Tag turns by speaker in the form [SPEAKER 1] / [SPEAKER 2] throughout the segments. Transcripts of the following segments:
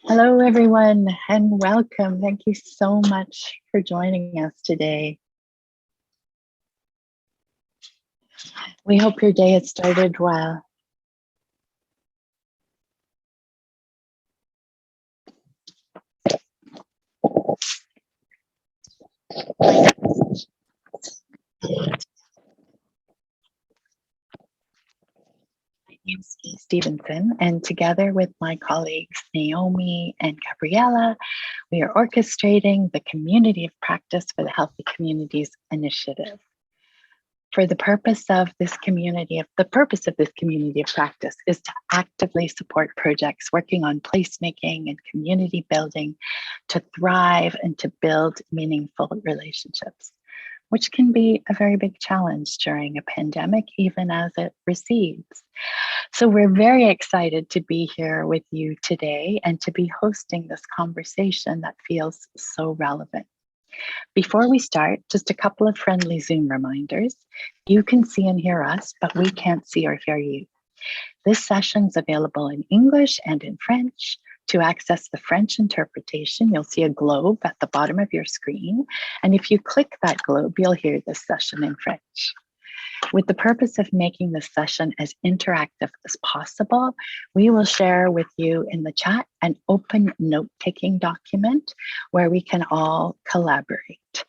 [SPEAKER 1] Hello, everyone, and welcome. Thank you so much for joining us today. We hope your day has started well. My name is Kay Stevenson, and together with my colleagues Naomi and Gabriella, we are orchestrating the Community of Practice for the Healthy Communities Initiative. For the purpose of this community of practice is to actively support projects working on placemaking and community building to thrive and to build meaningful relationships, which can be a very big challenge during a pandemic, even as it recedes. So we're very excited to be here with you today and to be hosting this conversation that feels so relevant. Before we start, just a couple of friendly Zoom reminders. You can see and hear us, but we can't see or hear you. This session is available in English and in French. To access the French interpretation, you'll see a globe at the bottom of your screen. And if you click that globe, you'll hear this session in French. With the purpose of making this session as interactive as possible, we will share with you in the chat an open note-taking document where we can all collaborate.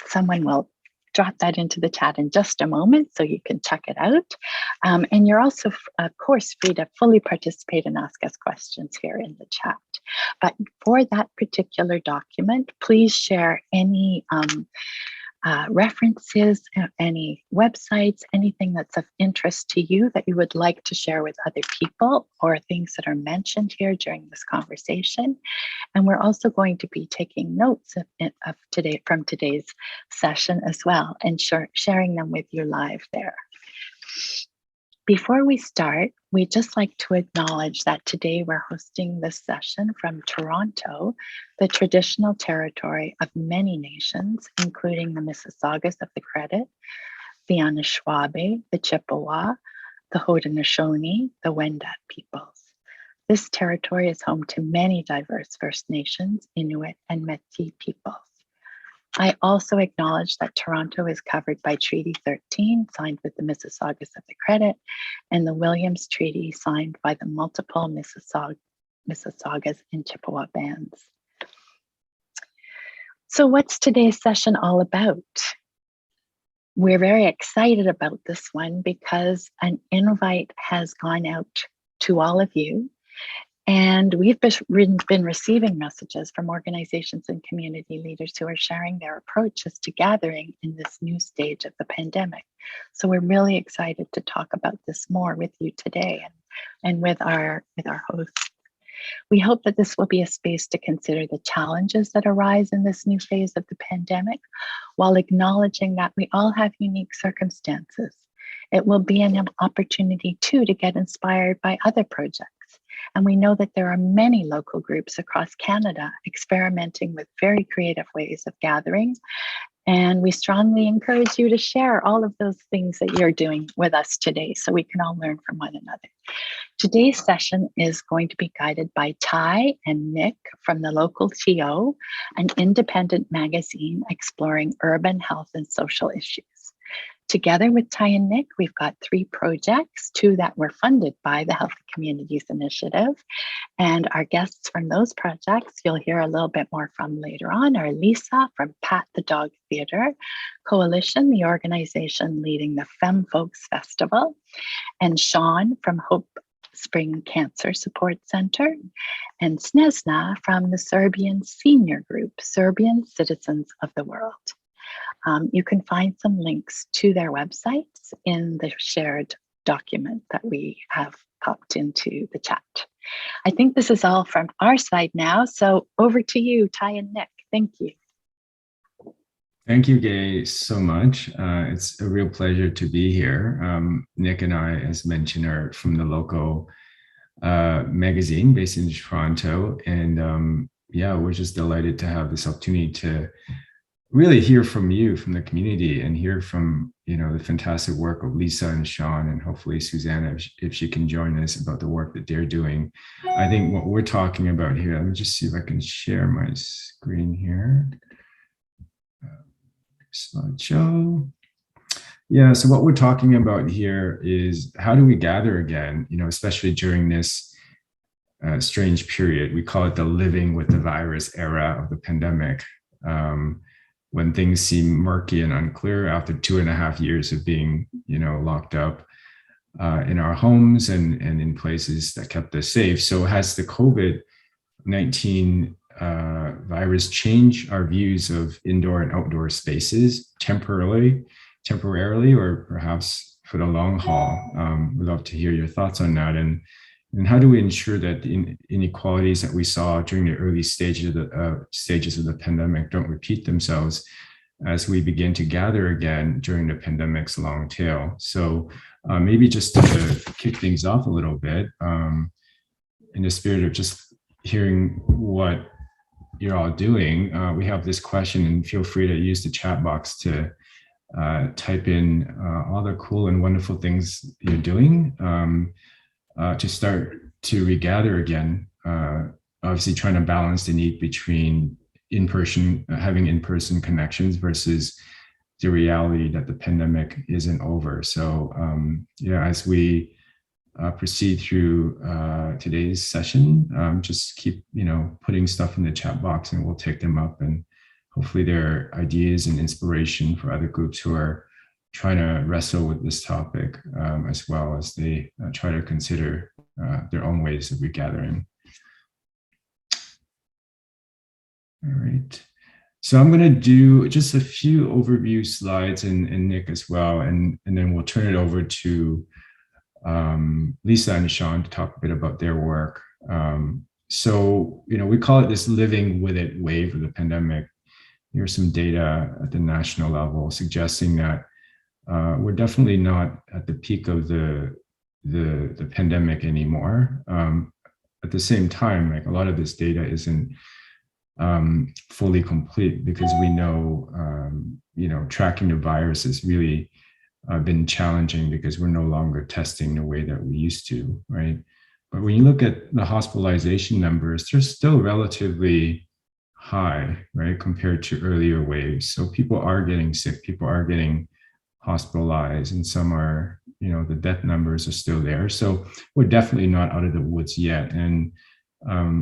[SPEAKER 1] Someone will drop that into the chat in just a moment so you can check it out. And you're also, of course, free to fully participate and ask us questions here in the chat. But for that particular document, please share any references, any websites, anything that's of interest to you that you would like to share with other people, or things that are mentioned here during this conversation. And we're also going to be taking notes from today's session as well, and sharing them with you live there. Before we start, we'd just like to acknowledge that today we're hosting this session from Toronto, the traditional territory of many nations, including the Mississaugas of the Credit, the Anishinaabe, the Chippewa, the Haudenosaunee, the Wendat peoples. This territory is home to many diverse First Nations, Inuit, and Métis peoples. I also acknowledge that Toronto is covered by Treaty 13, signed with the Mississaugas of the Credit, and the Williams Treaty, signed by the multiple Mississaugas and Chippewa bands. So what's today's session all about? We're very excited about this one because an invite has gone out to all of you. And we've been receiving messages from organizations and community leaders who are sharing their approaches to gathering in this new stage of the pandemic. So we're really excited to talk about this more with you today and with our hosts. We hope that this will be a space to consider the challenges that arise in this new phase of the pandemic, while acknowledging that we all have unique circumstances. It will be an opportunity too to get inspired by other projects. And we know that there are many local groups across Canada experimenting with very creative ways of gathering. And we strongly encourage you to share all of those things that you're doing with us today so we can all learn from one another. Today's session is going to be guided by Ty and Nick from TheLocal.to, an independent magazine exploring urban health and social issues. Together with Ty and Nick, we've got 3 projects, 2 that were funded by the Healthy Communities Initiative. And our guests from those projects, you'll hear a little bit more from later on, are Lisa from Pat the Dog Theatre Coalition, the organization leading the Fem Folk Festival, and Sean from HopeSpring Cancer Support Center, and Snezna from the Serbian senior group, Serbian Citizens of the World. You can find some links to their websites in the shared document that we have popped into the chat. I think this is all from our side now. So over to you, Ty and Nick. Thank you.
[SPEAKER 2] Thank you, Gay, so much. It's a real pleasure to be here. Nick and I, as mentioned, are from the local magazine based in Toronto. And yeah, we're just delighted to have this opportunity to really hear from you, from the community, and hear from, the fantastic work of Lisa and Sean, and hopefully Susanna, if she can join us, about the work that they're doing. I think what we're talking about here, let me just see if I can share my screen here. Slideshow. Yeah, so what we're talking about here is how do we gather again, especially during this strange period. We call it the living with the virus era of the pandemic, when things seem murky and unclear after 2.5 years of being, locked up in our homes and in places that kept us safe. So has the COVID-19 virus changed our views of indoor and outdoor spaces temporarily, or perhaps for the long haul? We'd love to hear your thoughts on that. And how do we ensure that the inequalities that we saw during the early stages of the pandemic don't repeat themselves as we begin to gather again during the pandemic's long tail? So maybe just to kick things off a little bit, in the spirit of just hearing what you're all doing, we have this question, and feel free to use the chat box to type in all the cool and wonderful things you're doing to start to regather again. Obviously trying to balance the need between having in-person connections versus the reality that the pandemic isn't over. So as we proceed through today's session, just keep putting stuff in the chat box, and we'll take them up, and hopefully there are ideas and inspiration for other groups who are trying to wrestle with this topic, as well as they try to consider their own ways of regathering. All right. So I'm going to do just a few overview slides, and Nick as well, and then we'll turn it over to Lisa and Sean to talk a bit about their work. So, we call it this living with it wave of the pandemic. Here's some data at the national level suggesting that we're definitely not at the peak of the pandemic anymore. At the same time, like, a lot of this data isn't fully complete, because we know, tracking the virus has really been challenging, because we're no longer testing the way that we used to, right? But when you look at the hospitalization numbers, they're still relatively high, right, compared to earlier waves. So people are getting sick, people are getting hospitalized, and some are, the death numbers are still there. So we're definitely not out of the woods yet. And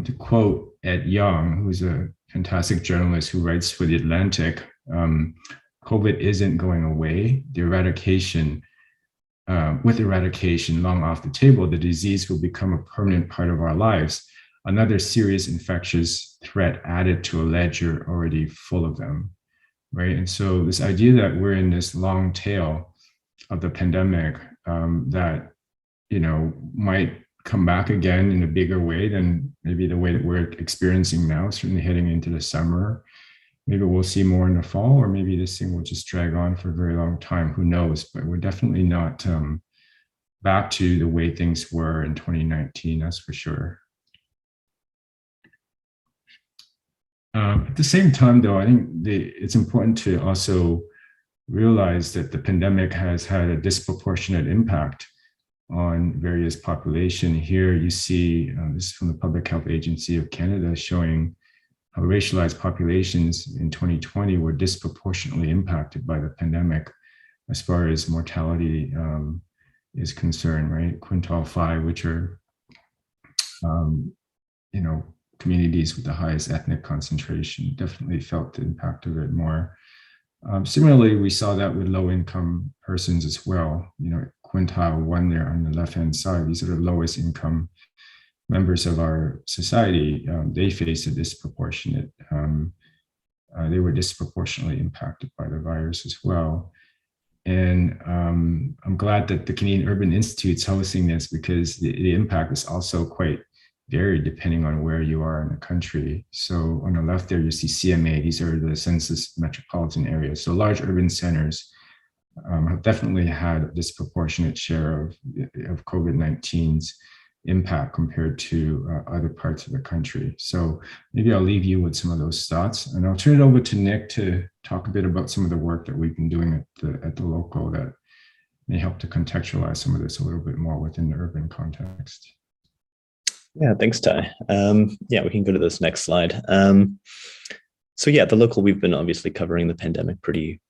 [SPEAKER 2] to quote Ed Young, who's a fantastic journalist who writes for The Atlantic, COVID isn't going away. With eradication long off the table, the disease will become a permanent part of our lives, another serious infectious threat added to a ledger already full of them, right? And so this idea that we're in this long tail of the pandemic that, might come back again in a bigger way than maybe the way that we're experiencing now, certainly heading into the summer. Maybe we'll see more in the fall, or maybe this thing will just drag on for a very long time. Who knows? But we're definitely not back to the way things were in 2019, that's for sure. At the same time, though, I think it's important to also realize that the pandemic has had a disproportionate impact on various populations. Here you see, this is from the Public Health Agency of Canada, showing how racialized populations in 2020 were disproportionately impacted by the pandemic as far as mortality is concerned, right? Quintile 5, which are, communities with the highest ethnic concentration, definitely felt the impact of it more. Similarly, we saw that with low-income persons as well. Quintile 1 there on the left-hand side, these are the lowest income members of our society. They faced a disproportionate, they were disproportionately impacted by the virus as well. And I'm glad that the Canadian Urban Institute's hosting this, because the impact is also quite varied depending on where you are in the country. So on the left there, you see CMA, these are the census metropolitan areas. So large urban centers have definitely had a disproportionate share of COVID-19's impact compared to other parts of the country. So maybe I'll leave you with some of those thoughts, and I'll turn it over to Nick to talk a bit about some of the work that we've been doing at the local that may help to contextualize some of this a little bit more within the urban context.
[SPEAKER 3] Yeah, thanks, Ty. Yeah, we can go to this next slide. So yeah, the local, we've been obviously covering the pandemic pretty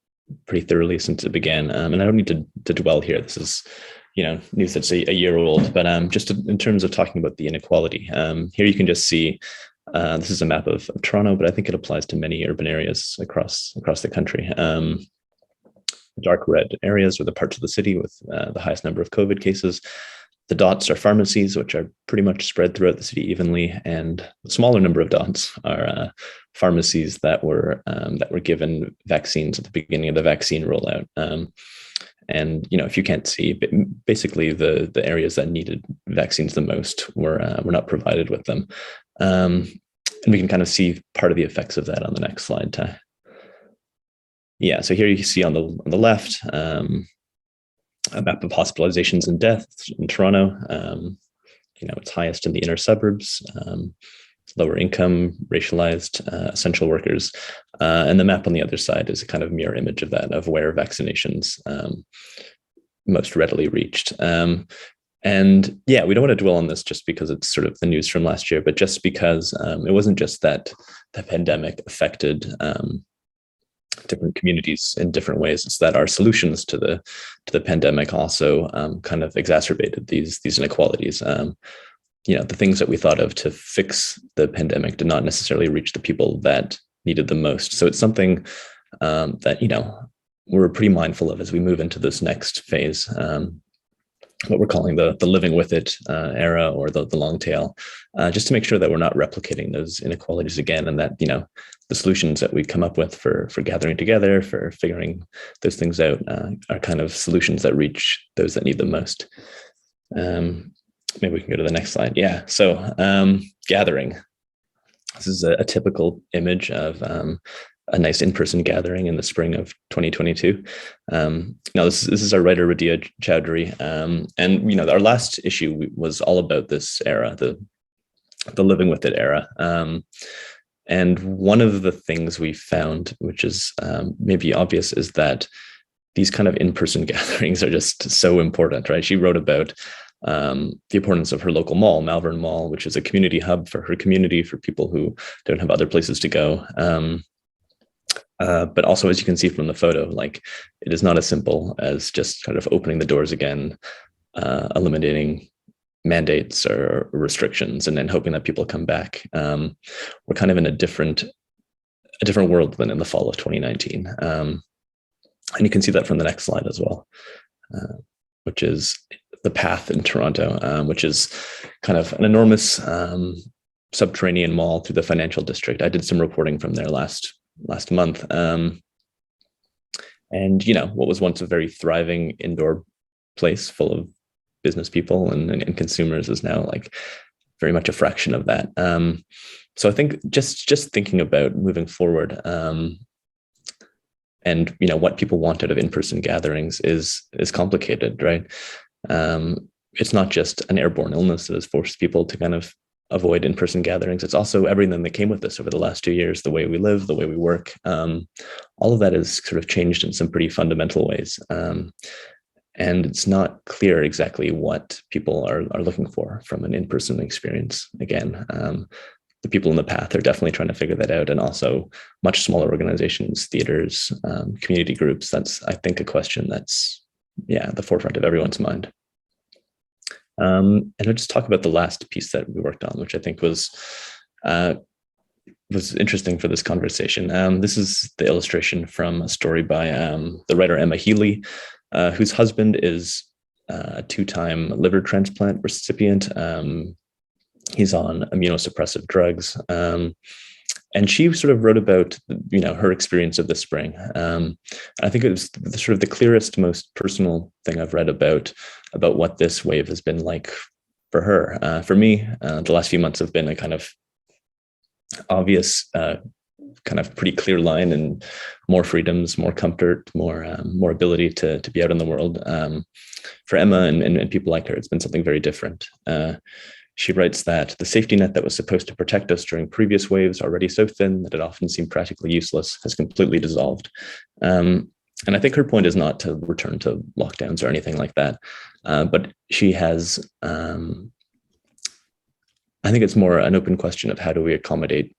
[SPEAKER 3] thoroughly since it began. And I don't need to dwell here. This is, news that's a year old, but just in terms of talking about the inequality, here you can just see, this is a map of Toronto, but I think it applies to many urban areas across the country. Dark red areas are the parts of the city with the highest number of COVID cases. The dots are pharmacies, which are pretty much spread throughout the city evenly, and the smaller number of dots are pharmacies that were given vaccines at the beginning of the vaccine rollout. And if you can't see, basically the areas that needed vaccines the most were not provided with them, and we can kind of see part of the effects of that on the next slide, Ty. Yeah, so here you see on the left. A map of hospitalizations and deaths in Toronto. It's highest in the inner suburbs, lower income, racialized, essential workers. And the map on the other side is a kind of mirror image of that, of where vaccinations most readily reached. And yeah, we don't want to dwell on this just because it's sort of the news from last year, but just because it wasn't just that the pandemic affected different communities in different ways. It's that our solutions to the pandemic also kind of exacerbated these inequalities. The things that we thought of to fix the pandemic did not necessarily reach the people that needed the most. So it's something that we're pretty mindful of as we move into this next phase. What we're calling the living with it era, or the long tail, just to make sure that we're not replicating those inequalities again, and that the solutions that we come up with for gathering together, for figuring those things out, are kind of solutions that reach those that need them most. Maybe we can go to the next slide. Yeah, so gathering. This is a typical image of a nice in-person gathering in the spring of 2022. Now this is our writer Radia Chowdhury, and our last issue was all about this era, the living with it era. And one of the things we found, which is maybe obvious, is that these kind of in-person gatherings are just so important, right? She wrote about the importance of her local mall, Malvern Mall, which is a community hub for her community, for people who don't have other places to go. But also, as you can see from the photo, it is not as simple as just kind of opening the doors again, eliminating mandates or restrictions, and then hoping that people come back. We're kind of in a different world than in the fall of 2019. And you can see that from the next slide as well, which is the Path in Toronto, which is kind of an enormous subterranean mall through the financial district. I did some reporting from there last month. And what was once a very thriving indoor place full of business people and consumers is now very much a fraction of that. So I think just thinking about moving forward, and what people want out of in-person gatherings is complicated, right? It's not just an airborne illness that has forced people to kind of avoid in-person gatherings. It's also everything that came with this over the last 2 years, the way we live, the way we work. All of that is sort of changed in some pretty fundamental ways. And it's not clear exactly what people are looking for from an in-person experience. Again, the people in the Path are definitely trying to figure that out, and also much smaller organizations, theaters, community groups. That's, I think, a question that's at the forefront of everyone's mind. And I'll just talk about the last piece that we worked on, which I think was interesting for this conversation. This is the illustration from a story by the writer Emma Healy, whose husband is a 2-time liver transplant recipient. He's on immunosuppressive drugs. And she sort of wrote about, her experience of the spring. I think it was sort of the clearest, most personal thing I've read about what this wave has been like for her. For me, the last few months have been a kind of obvious, kind of pretty clear line, and more freedoms, more comfort, more ability to be out in the world. For Emma and people like her, it's been something very different. She writes that the safety net that was supposed to protect us during previous waves, already so thin that it often seemed practically useless, has completely dissolved. And I think her point is not to return to lockdowns or anything like that, but she has, I think it's more an open question of how do we accommodate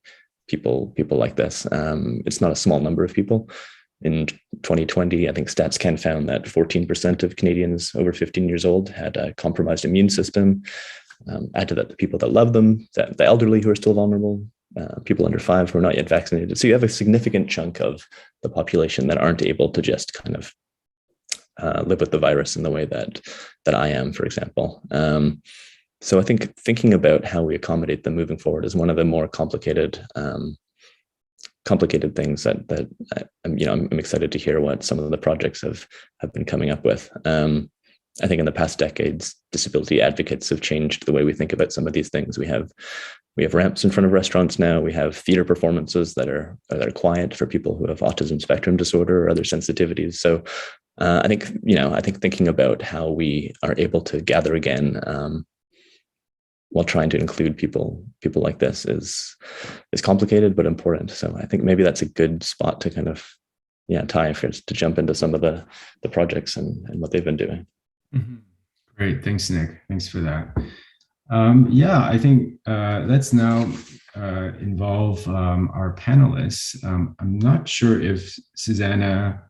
[SPEAKER 3] people like this. It's not a small number of people. In 2020, I think StatsCan found that 14% of Canadians over 15 years old had a compromised immune system. Add to that the people that love them, the elderly who are still vulnerable, people under 5 who are not yet vaccinated. So you have a significant chunk of the population that aren't able to just kind of live with the virus in the way that I am, for example. So I think thinking about how we accommodate them moving forward is one of the more complicated things that I'm excited to hear what some of the projects have been coming up with. I think in the past decades, disability advocates have changed the way we think about some of these things. We have ramps in front of restaurants now. We have theater performances that are quiet for people who have autism spectrum disorder or other sensitivities. So I think thinking about how we are able to gather again while trying to include people like this is complicated but important. So I think maybe that's a good spot to kind of Ty, to jump into some of the projects and what they've been doing.
[SPEAKER 2] Mm-hmm. Great, thanks, Nick. Thanks for that. I think let's now involve our panelists. I'm not sure if Susanna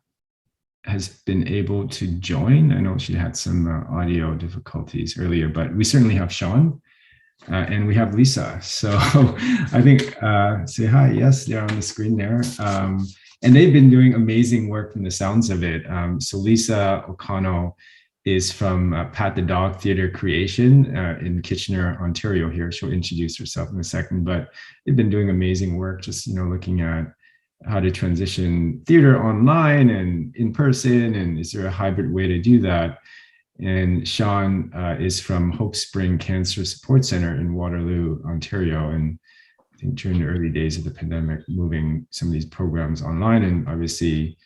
[SPEAKER 2] has been able to join. I know she had some audio difficulties earlier, but we certainly have Sean and we have Lisa. So I think say hi. Yes, they're on the screen there. And they've been doing amazing work from the sounds of it. So Lisa O'Connell is from Pat the Dog Theatre Creation in Kitchener, Ontario here. She'll introduce herself in a second, but they've been doing amazing work, just, looking at how to transition theater online and in person, and is there a hybrid way to do that? And Sean is from HopeSpring Cancer Support Center in Waterloo, Ontario. And I think during the early days of the pandemic, moving some of these programs online, and obviously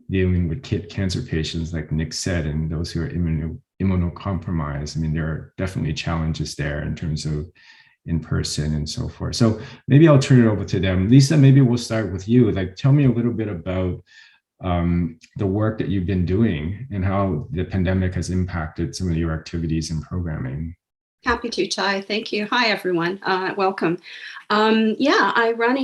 [SPEAKER 2] dealing with cancer patients, like Nick said, and those who are immunocompromised. I mean, there are definitely challenges there in terms of in person and so forth. So maybe I'll turn it over to them. Lisa, maybe we'll start with you. Like, tell me a little bit about the work that you've been doing and how the pandemic has impacted some of your activities and programming.
[SPEAKER 4] Happy to, Ty. Thank you. Hi, everyone. Welcome. I run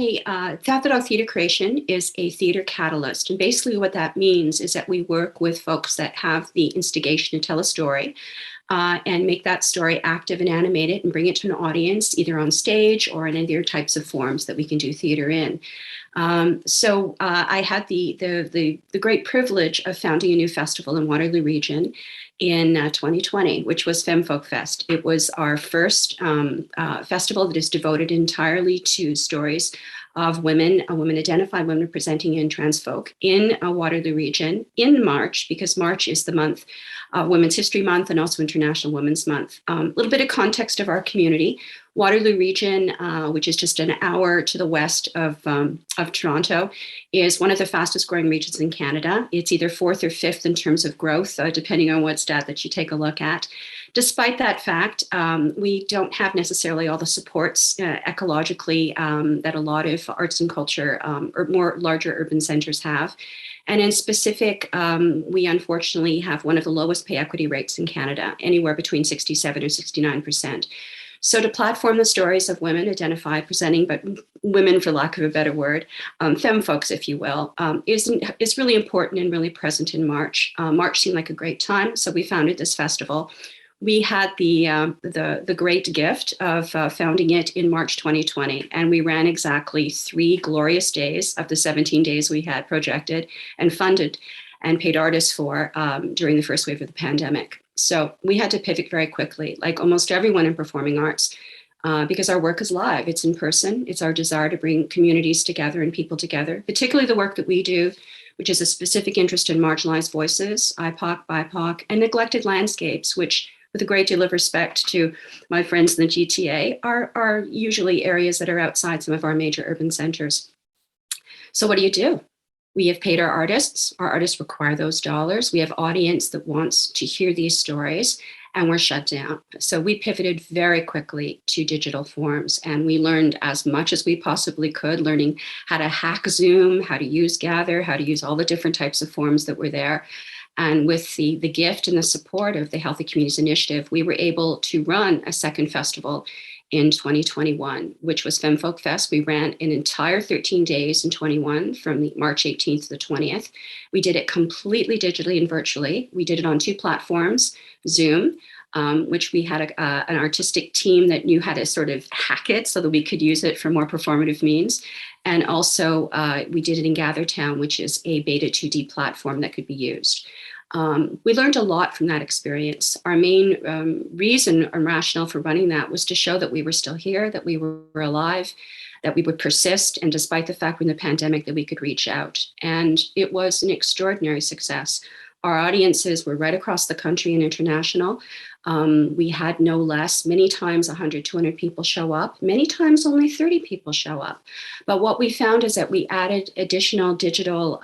[SPEAKER 4] Pat the Dog Theatre Creation is a theater catalyst. And basically what that means is that we work with folks that have the instigation to tell a story and make that story active and animated and bring it to an audience, either on stage or in other types of forms that we can do theater in. So I had the great privilege of founding a new festival in Waterloo Region in 2020, which was Fem Folk Fest. It was our first festival that is devoted entirely to stories of women identified women presenting in trans folk in Waterloo Region in March, because March is the month, Women's History Month, and also International Women's Month. A little bit of context of our community. Waterloo Region, which is just an hour to the west of Toronto, is one of the fastest growing regions in Canada. It's either 4th or 5th in terms of growth, depending on what stat that you take a look at. Despite that fact, we don't have necessarily all the supports ecologically that a lot of arts and culture or more larger urban centers have. And in specific, we unfortunately have one of the lowest pay equity rates in Canada, anywhere between 67 or 69%. So to platform the stories of women identified presenting, but women, for lack of a better word, femme folks, if you will, is really important and really present in March. March seemed like a great time, so we founded this festival. We had the great gift of founding it in March 2020, and we ran exactly 3 glorious days of the 17 days we had projected and funded and paid artists for during the first wave of the pandemic. So we had to pivot very quickly, like almost everyone in performing arts, because our work is live. It's in person. It's our desire to bring communities together and people together, particularly the work that we do, which is a specific interest in marginalized voices, IPOC, BIPOC, and neglected landscapes, which, with a great deal of respect to my friends in the GTA, are usually areas that are outside some of our major urban centers. So what do? We have paid our artists. Our artists require those dollars. We have audience that wants to hear these stories. and were shut down. So we pivoted very quickly to digital forms, and we learned as much as we possibly could, learning how to hack Zoom, how to use Gather, how to use all the different types of forms that were there. And with the gift and the support of the Healthy Communities Initiative, we were able to run a second festival in 2021, which was Fem Folk Fest. We ran an entire 13 days in 21, from the March 18th to the 20th. We did it completely digitally and virtually. We did it on 2 platforms, Zoom, which we had an artistic team that knew how to sort of hack it so that we could use it for more performative means. And also we did it in GatherTown, which is a beta 2D platform that could be used. We learned a lot from that experience. Our main reason and rationale for running that was to show that we were still here, that we were alive, that we would persist, and despite the fact we're in the pandemic, that we could reach out. And it was an extraordinary success. Our audiences were right across the country and international. We had no less, many times 100, 200 people show up, many times only 30 people show up. But what we found is that we added additional digital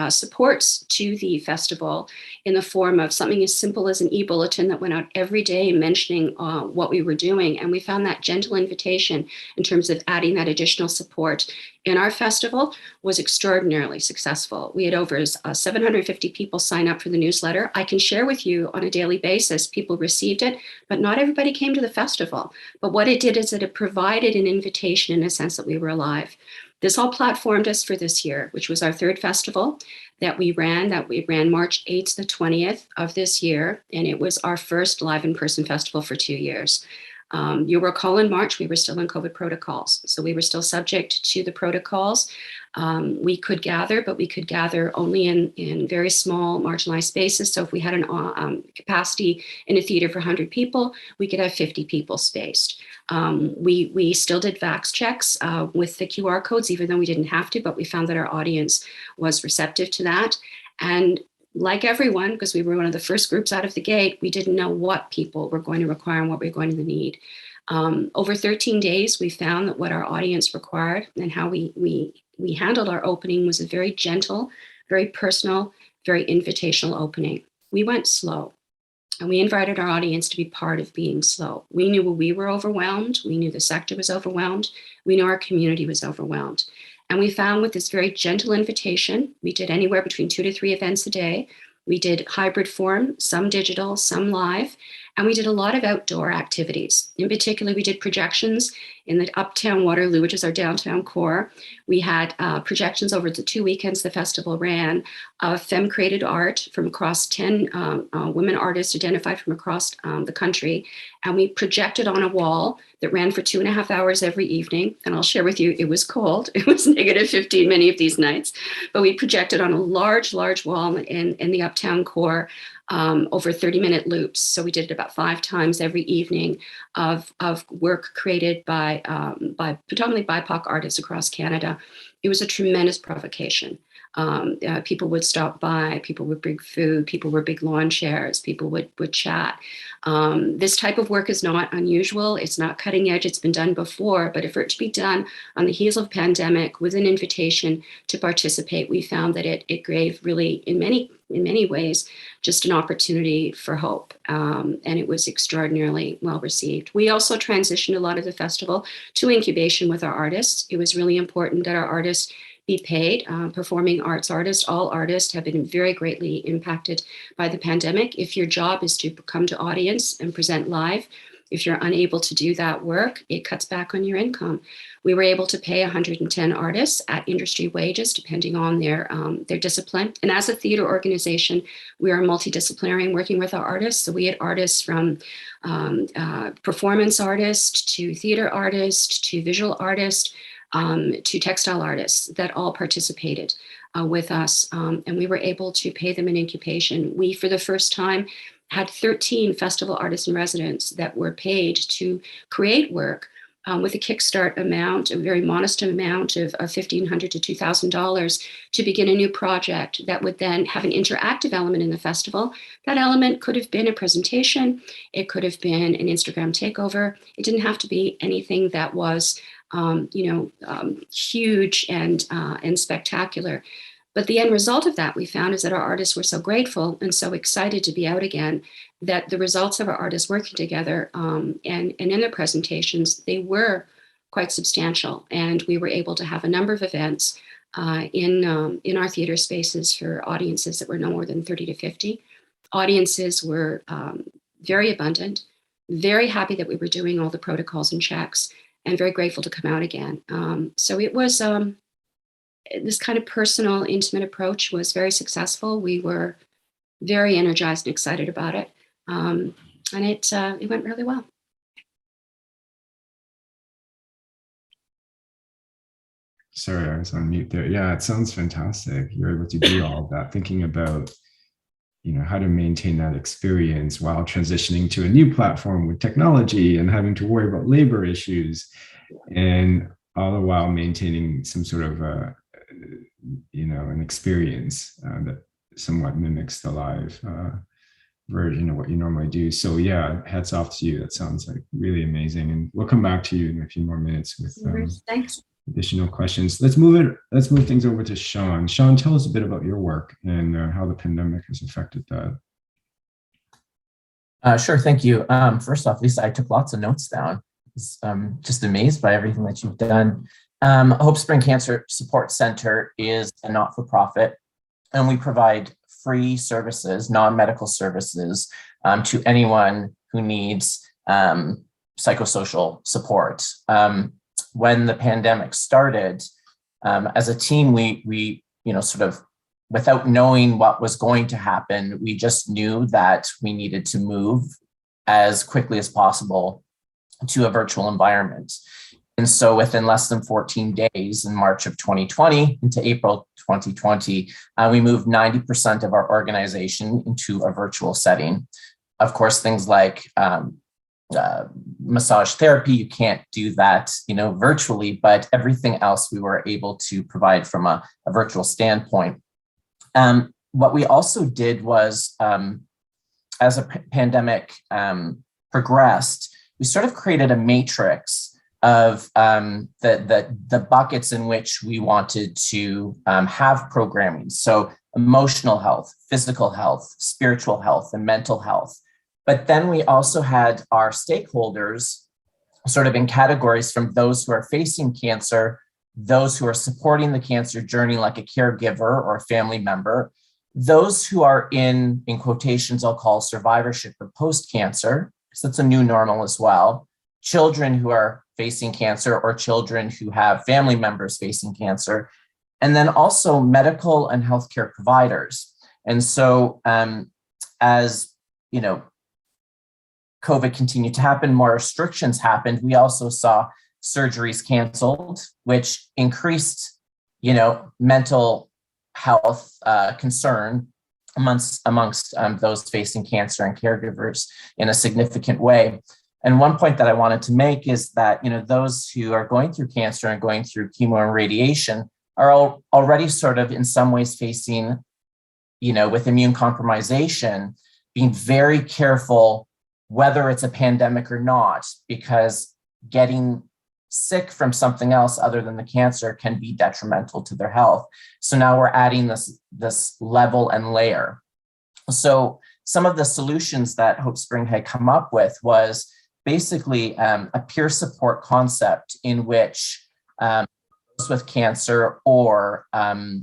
[SPEAKER 4] supports to the festival in the form of something as simple as an e-bulletin that went out every day mentioning what we were doing. And we found that gentle invitation in terms of adding that additional support in our festival was extraordinarily successful. We had over 750 people sign up for the newsletter. I can share with you on a daily basis, people received it, but not everybody came to the festival. But what it did is that it provided an invitation in a sense that we were alive. This all platformed us for this year, which was our 3rd festival that we ran March 8th to the 20th of this year. And it was our first live in-person festival for 2 years. You'll recall in March, we were still in COVID protocols. So we were still subject to the protocols. We could gather, but we could gather only in very small marginalized spaces. So if we had an capacity in a theater for 100 people, we could have 50 people spaced. We still did vax checks with the QR codes, even though we didn't have to, but we found that our audience was receptive to that. And like everyone, because we were one of the first groups out of the gate, we didn't know what people were going to require and what we were going to need. Over 13 days, we found that what our audience required and how we handled our opening was a very gentle, very personal, very invitational opening. We went slow, and we invited our audience to be part of being slow. We knew we were overwhelmed. We knew the sector was overwhelmed. We knew our community was overwhelmed. And we found with this very gentle invitation, we did anywhere between 2 to 3 events a day. We did hybrid form, some digital, some live, and we did a lot of outdoor activities. In particular, we did projections in the Uptown Waterloo, which is our downtown core. We had projections over the 2 weekends the festival ran of femme-created art from across 10 women artists identified from across the country. And we projected on a wall that ran for 2.5 hours every evening. And I'll share with you, it was cold. It was -15 many of these nights. But we projected on a large wall in the Uptown core over 30-minute loops. So we did it about 5 times every evening of work created by predominantly BIPOC artists across Canada. It was a tremendous provocation. People would stop by, people would bring food, people would bring lawn chairs, people would chat. This type of work is not unusual. It's not cutting edge. It's been done before, but for it to be done on the heels of pandemic with an invitation to participate, we found that it gave really, in many ways, just an opportunity for hope. And it was extraordinarily well received. We also transitioned a lot of the festival to incubation with our artists. It was really important that our artists be paid. Performing arts artists, all artists have been very greatly impacted by the pandemic. If your job is to come to audience and present live, if you're unable to do that work, it cuts back on your income. We were able to pay 110 artists at industry wages, depending on their discipline. And as a theater organization, we are multidisciplinary in working with our artists. So we had artists from performance artists to theater artists to visual artists, to textile artists that all participated with us. And we were able to pay them in incubation. We, for the first time, had 13 festival artists in residence that were paid to create work with a kickstart amount, a very modest amount of $1,500 to $2,000 to begin a new project that would then have an interactive element in the festival. That element could have been a presentation. It could have been an Instagram takeover. It didn't have to be anything that was huge and spectacular. But the end result of that, we found, is that our artists were so grateful and so excited to be out again that the results of our artists working together and in their presentations, they were quite substantial. And we were able to have a number of events in our theater spaces for audiences that were no more than 30 to 50. Audiences were very abundant, very happy that we were doing all the protocols and checks, and very grateful to come out again. So it was this kind of personal, intimate approach was very successful. We were very energized and excited about it. And it went really well.
[SPEAKER 2] Sorry, I was on mute there. Yeah, it sounds fantastic. You're able to do all of that, thinking about, how to maintain that experience while transitioning to a new platform with technology and having to worry about labor issues, and all the while maintaining some sort of an experience that somewhat mimics the live version of what you normally do. So yeah, hats off to you. That sounds like really amazing. And we'll come back to you in a few more minutes with
[SPEAKER 4] Thanks.
[SPEAKER 2] Additional questions. Let's move things over to Sean. Sean, tell us a bit about your work and how the pandemic has affected that.
[SPEAKER 5] Sure, thank you. First off, Lisa, I took lots of notes down. I'm just amazed by everything that you've done. HopeSpring Cancer Support Center is a not-for-profit, and we provide free services, non-medical services, to anyone who needs psychosocial support. When the pandemic started, as a team, we sort of, without knowing what was going to happen, we just knew that we needed to move as quickly as possible to a virtual environment. And so within less than 14 days in March of 2020 into April 2020, we moved 90% of our organization into a virtual setting. Of course, things like massage therapy, you can't do that, virtually, but everything else we were able to provide from a virtual standpoint. What we also did was, as a pandemic progressed, we sort of created a matrix of the buckets in which we wanted to have programming. So emotional health, physical health, spiritual health, and mental health. But then we also had our stakeholders sort of in categories from those who are facing cancer, those who are supporting the cancer journey like a caregiver or a family member, those who are in quotations, I'll call survivorship or post-cancer, because that's a new normal as well, children who are facing cancer or children who have family members facing cancer, and then also medical and healthcare providers. And so as COVID continued to happen, more restrictions happened. We also saw surgeries canceled, which increased, mental health concern amongst those facing cancer and caregivers in a significant way. And one point that I wanted to make is that, those who are going through cancer and going through chemo and radiation are already sort of in some ways facing, with immune compromisation, being very careful whether it's a pandemic or not, because getting sick from something else other than the cancer can be detrimental to their health. So now we're adding this level and layer. So some of the solutions that HopeSpring had come up with was basically a peer support concept in which those with cancer or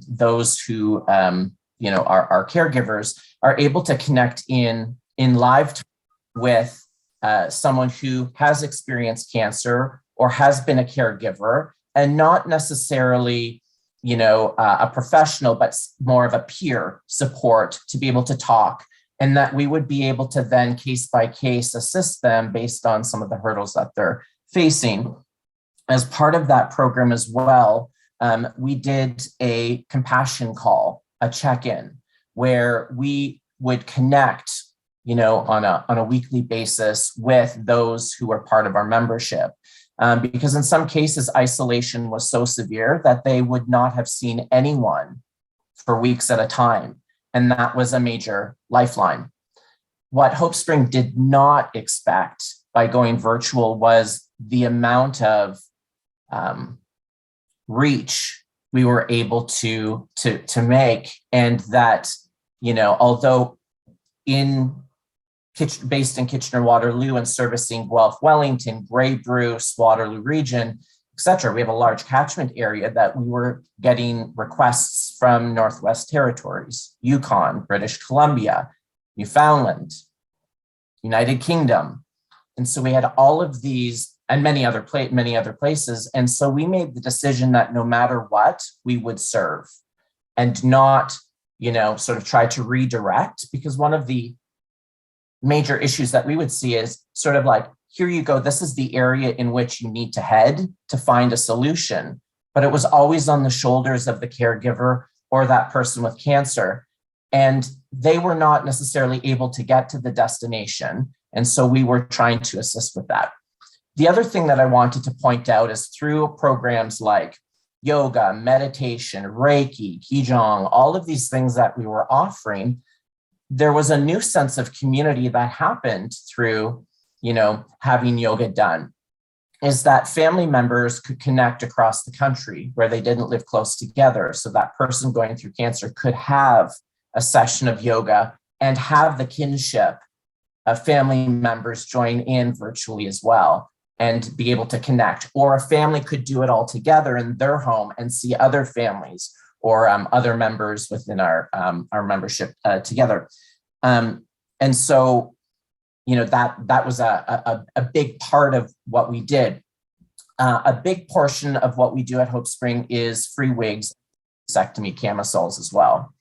[SPEAKER 5] those who are caregivers are able to connect in live with someone who has experienced cancer or has been a caregiver, and not necessarily, a professional, but more of a peer support to be able to talk, and that we would be able to then case by case assist them based on some of the hurdles that they're facing. As part of that program as well, we did a compassion call, a check-in, where we would connect on a weekly basis with those who were part of our membership. Because in some cases, isolation was so severe that they would not have seen anyone for weeks at a time. And that was a major lifeline. What HopeSpring did not expect by going virtual was the amount of reach we were able to make, and that, although based in Kitchener-Waterloo and servicing Guelph, Wellington, Grey Bruce, Waterloo region, etc., we have a large catchment area that we were getting requests from Northwest Territories, Yukon, British Columbia, Newfoundland, United Kingdom. And so we had all of these and many other places. And so we made the decision that no matter what, we would serve and not, sort of try to redirect, because one of the major issues that we would see is sort of like, here you go, this is the area in which you need to head to find a solution. But it was always on the shoulders of the caregiver or that person with cancer. And they were not necessarily able to get to the destination. And so we were trying to assist with that. The other thing that I wanted to point out is through programs like yoga, meditation, Reiki, Qigong, all of these things that we were offering, there was a new sense of community that happened through, having yoga done, is that family members could connect across the country where they didn't live close together. So that person going through cancer could have a session of yoga and have the kinship of family members join in virtually as well and be able to connect. Or a family could do it all together in their home and see other families or other members within our membership together. And so, that was a big part of what we did. A big portion of what we do at HopeSpring is free wigs, mastectomy camisoles as well.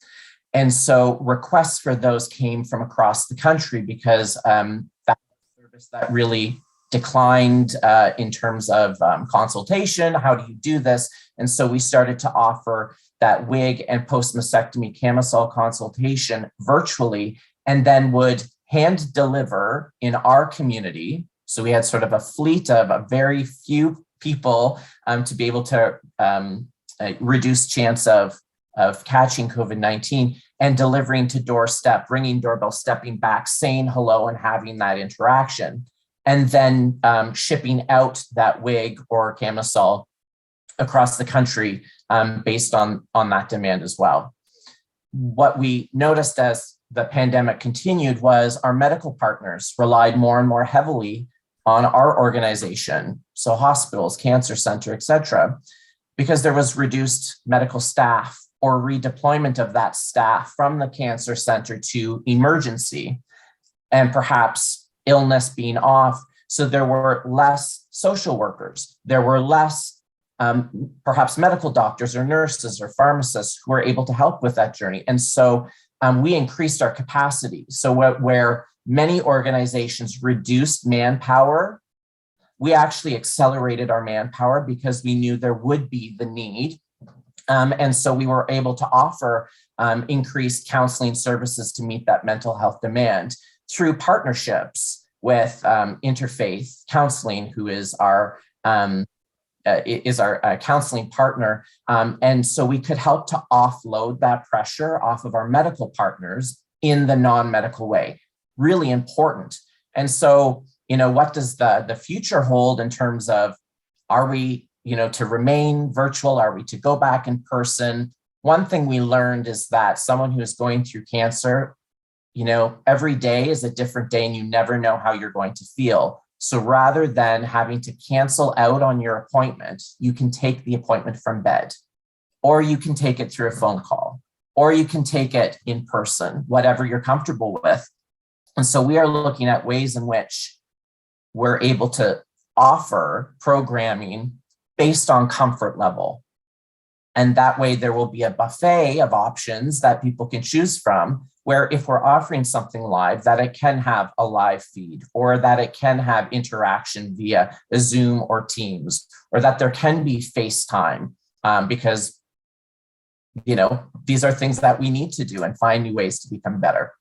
[SPEAKER 5] And so requests for those came from across the country because that service that really declined in terms of consultation. How do you do this? And so we started to offer that wig and post-mastectomy camisole consultation virtually, and then would hand deliver in our community. So we had sort of a fleet of a very few people to be able to reduce chance of catching COVID-19 and delivering to doorstep, ringing doorbell, stepping back, saying hello and having that interaction. And then shipping out that wig or camisole across the country based on that demand as well. What we noticed as the pandemic continued was our medical partners relied more and more heavily on our organization, so hospitals, cancer center, et cetera, because there was reduced medical staff or redeployment of that staff from the cancer center to emergency, and perhaps illness being off. So there were less social workers. There were less perhaps medical doctors or nurses or pharmacists who were able to help with that journey. And so we increased our capacity. So where many organizations reduced manpower, we actually accelerated our manpower because we knew there would be the need. And so we were able to offer increased counseling services to meet that mental health demand through partnerships with Interfaith Counseling, who is our counseling partner. And so we could help to offload that pressure off of our medical partners in the non-medical way. Really important. And so, what does the future hold in terms of, are we, to remain virtual? Are we to go back in person? One thing we learned is that someone who is going through cancer, every day is a different day and you never know how you're going to feel. So rather than having to cancel out on your appointment, you can take the appointment from bed, or you can take it through a phone call, or you can take it in person, whatever you're comfortable with. And so we are looking at ways in which we're able to offer programming based on comfort level. And that way there will be a buffet of options that people can choose from, where if we're offering something live, that it can have a live feed, or that it can have interaction via a Zoom or Teams, or that there can be FaceTime, because, these are things that we need to do and find new ways to become better.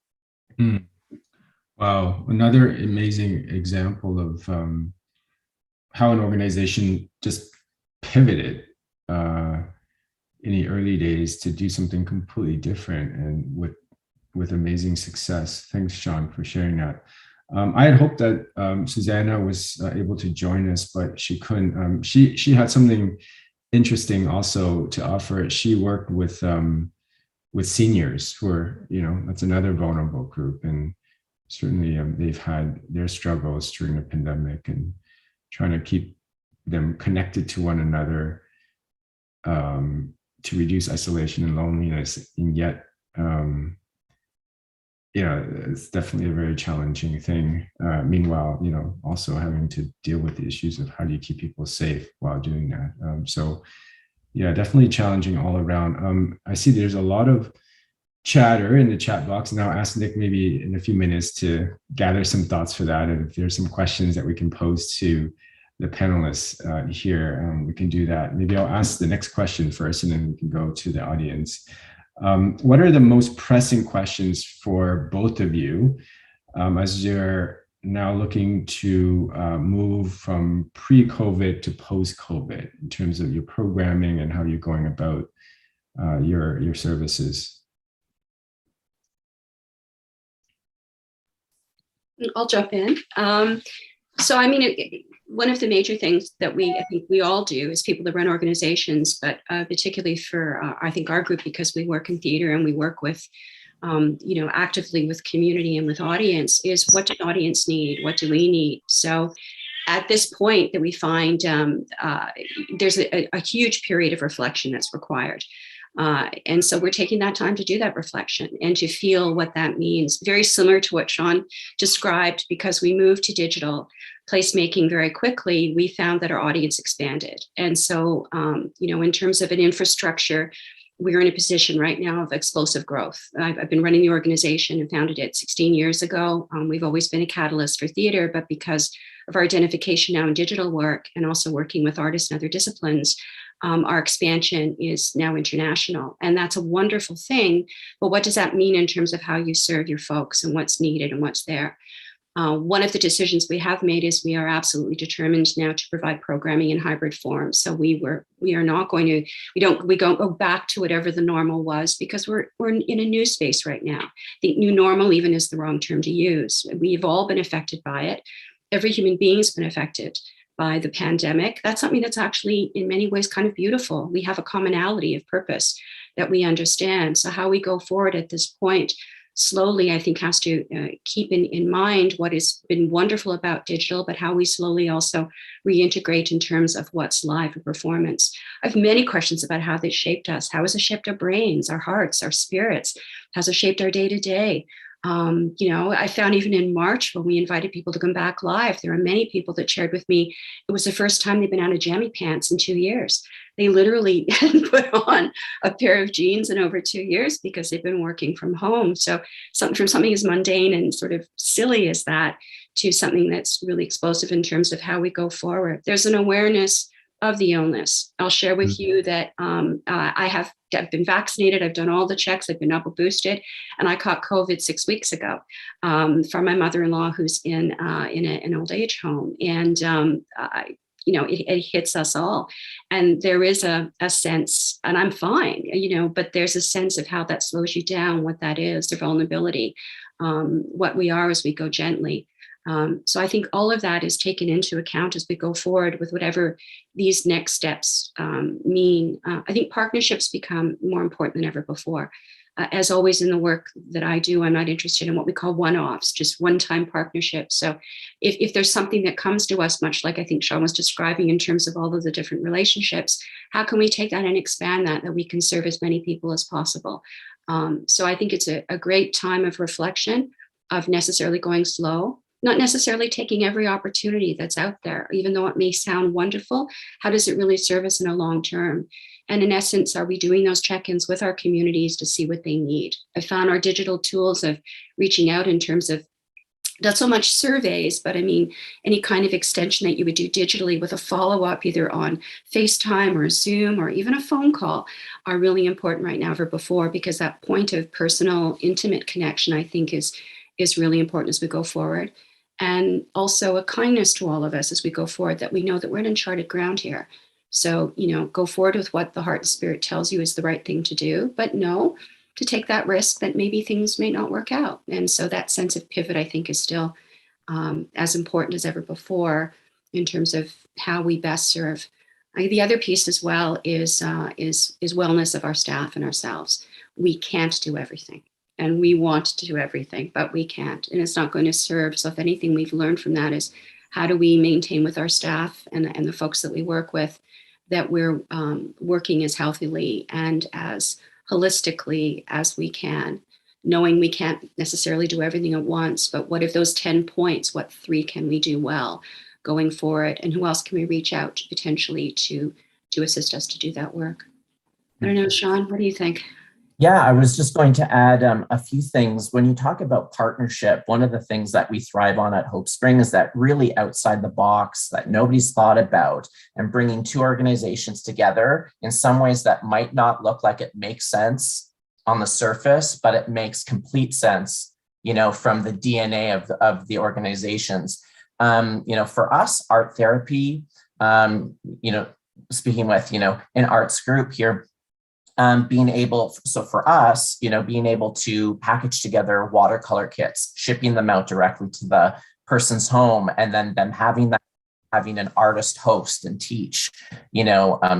[SPEAKER 2] Wow. Another amazing example of how an organization just pivoted in the early days to do something completely different, and with amazing success. Thanks, Sean, for sharing that. I had hoped that Susanna was able to join us, but she couldn't. She had something interesting also to offer. She worked with seniors who are, that's another vulnerable group, and certainly they've had their struggles during the pandemic, and trying to keep them connected to one another, to reduce isolation and loneliness, and yet it's definitely a very challenging thing. Meanwhile, also having to deal with the issues of how do you keep people safe while doing that. So yeah, definitely challenging all around. I see there's a lot of chatter in the chat box, and I'll ask Nick maybe in a few minutes to gather some thoughts for that. And if there's some questions that we can pose to the panelists here, we can do that. Maybe I'll ask the next question first, and then we can go to the audience. What are the most pressing questions for both of you as you're now looking to move from pre-COVID to post-COVID in terms of your programming and how you're going about your services?
[SPEAKER 4] I'll jump in. So, I mean, one of the major things that I think we all do as people that run organizations, but particularly for, I think, our group, because we work in theater and we work with, actively with community and with audience, is what does audience need? What do we need? So at this point that we find there's a huge period of reflection that's required. And so we're taking that time to do that reflection and to feel what that means. Very similar to what Sean described, because we moved to digital placemaking very quickly, we found that our audience expanded. And so, in terms of an infrastructure, we're in a position right now of explosive growth. I've been running the organization and founded it 16 years ago. We've always been a catalyst for theater, but because of our identification now in digital work and also working with artists and other disciplines, our expansion is now international, and that's a wonderful thing. But what does that mean in terms of how you serve your folks and what's needed and what's there? One of the decisions we have made is we are absolutely determined now to provide programming in hybrid form. So we are not going to, we don't go back to whatever the normal was, because we're in a new space right now. I think new normal even is the wrong term to use. We've all been affected by it. Every human being has been affected by the pandemic. That's something that's actually in many ways kind of beautiful. We have a commonality of purpose that we understand. So how we go forward at this point slowly, I think, has to keep in mind what has been wonderful about digital, but how we slowly also reintegrate in terms of what's live and performance. I have many questions about how this shaped us. How has it shaped our brains, our hearts, our spirits? How has it shaped our day-to-day? I found even in March, when we invited people to come back live, there are many people that shared with me it was the first time they've been out of jammy pants in 2 years. They literally hadn't put on a pair of jeans in over 2 years because they've been working from home. So something as mundane and sort of silly as that to something that's really explosive in terms of how we go forward. There's an awareness of the illness. I'll share with you that I've been vaccinated. I've done all the checks. I've been double boosted, and I caught COVID 6 weeks ago from my mother-in-law, who's in an old age home, and it hits us all. And there is a sense, and I'm fine, but there's a sense of how that slows you down, what that is, the vulnerability, what we are as we go gently. So I think all of that is taken into account as we go forward with whatever these next steps mean. I think partnerships become more important than ever before. As always in the work that I do, I'm not interested in what we call one-offs, just one-time partnerships. So if there's something that comes to us, much like I think Sean was describing in terms of all of the different relationships, how can we take that and expand that we can serve as many people as possible? So I think it's a great time of reflection, of necessarily going slow, not necessarily taking every opportunity that's out there, even though it may sound wonderful. How does it really serve us in a long term? And in essence, are we doing those check-ins with our communities to see what they need? I found our digital tools of reaching out in terms of not so much surveys, but I mean, any kind of extension that you would do digitally with a follow-up either on FaceTime or Zoom or even a phone call are really important right now for before, because that point of personal, intimate connection, I think, is really important as we go forward. And also a kindness to all of us as we go forward, that we know that we're in uncharted ground here. So, go forward with what the heart and spirit tells you is the right thing to do, but know to take that risk that maybe things may not work out. And so that sense of pivot, I think, is still as important as ever before in terms of how we best serve The other piece as well is wellness of our staff and ourselves. We can't do everything, and we want to do everything, but we can't, and it's not going to serve. So if anything we've learned from that is how do we maintain with our staff and the folks that we work with that we're working as healthily and as holistically as we can, knowing we can't necessarily do everything at once, but what if those 10 points, what 3 can we do well going forward, and who else can we reach out to potentially to assist us to do that work? I don't know, Sean, what do you think?
[SPEAKER 5] Yeah, I was just going to add a few things. When you talk about partnership, one of the things that we thrive on at HopeSpring is that really outside the box that nobody's thought about, and bringing two organizations together in some ways that might not look like it makes sense on the surface, but it makes complete sense, from the DNA of the organizations. For us, art therapy, speaking with, an arts group here, being able to package together watercolor kits, shipping them out directly to the person's home, and then them having an artist host and teach,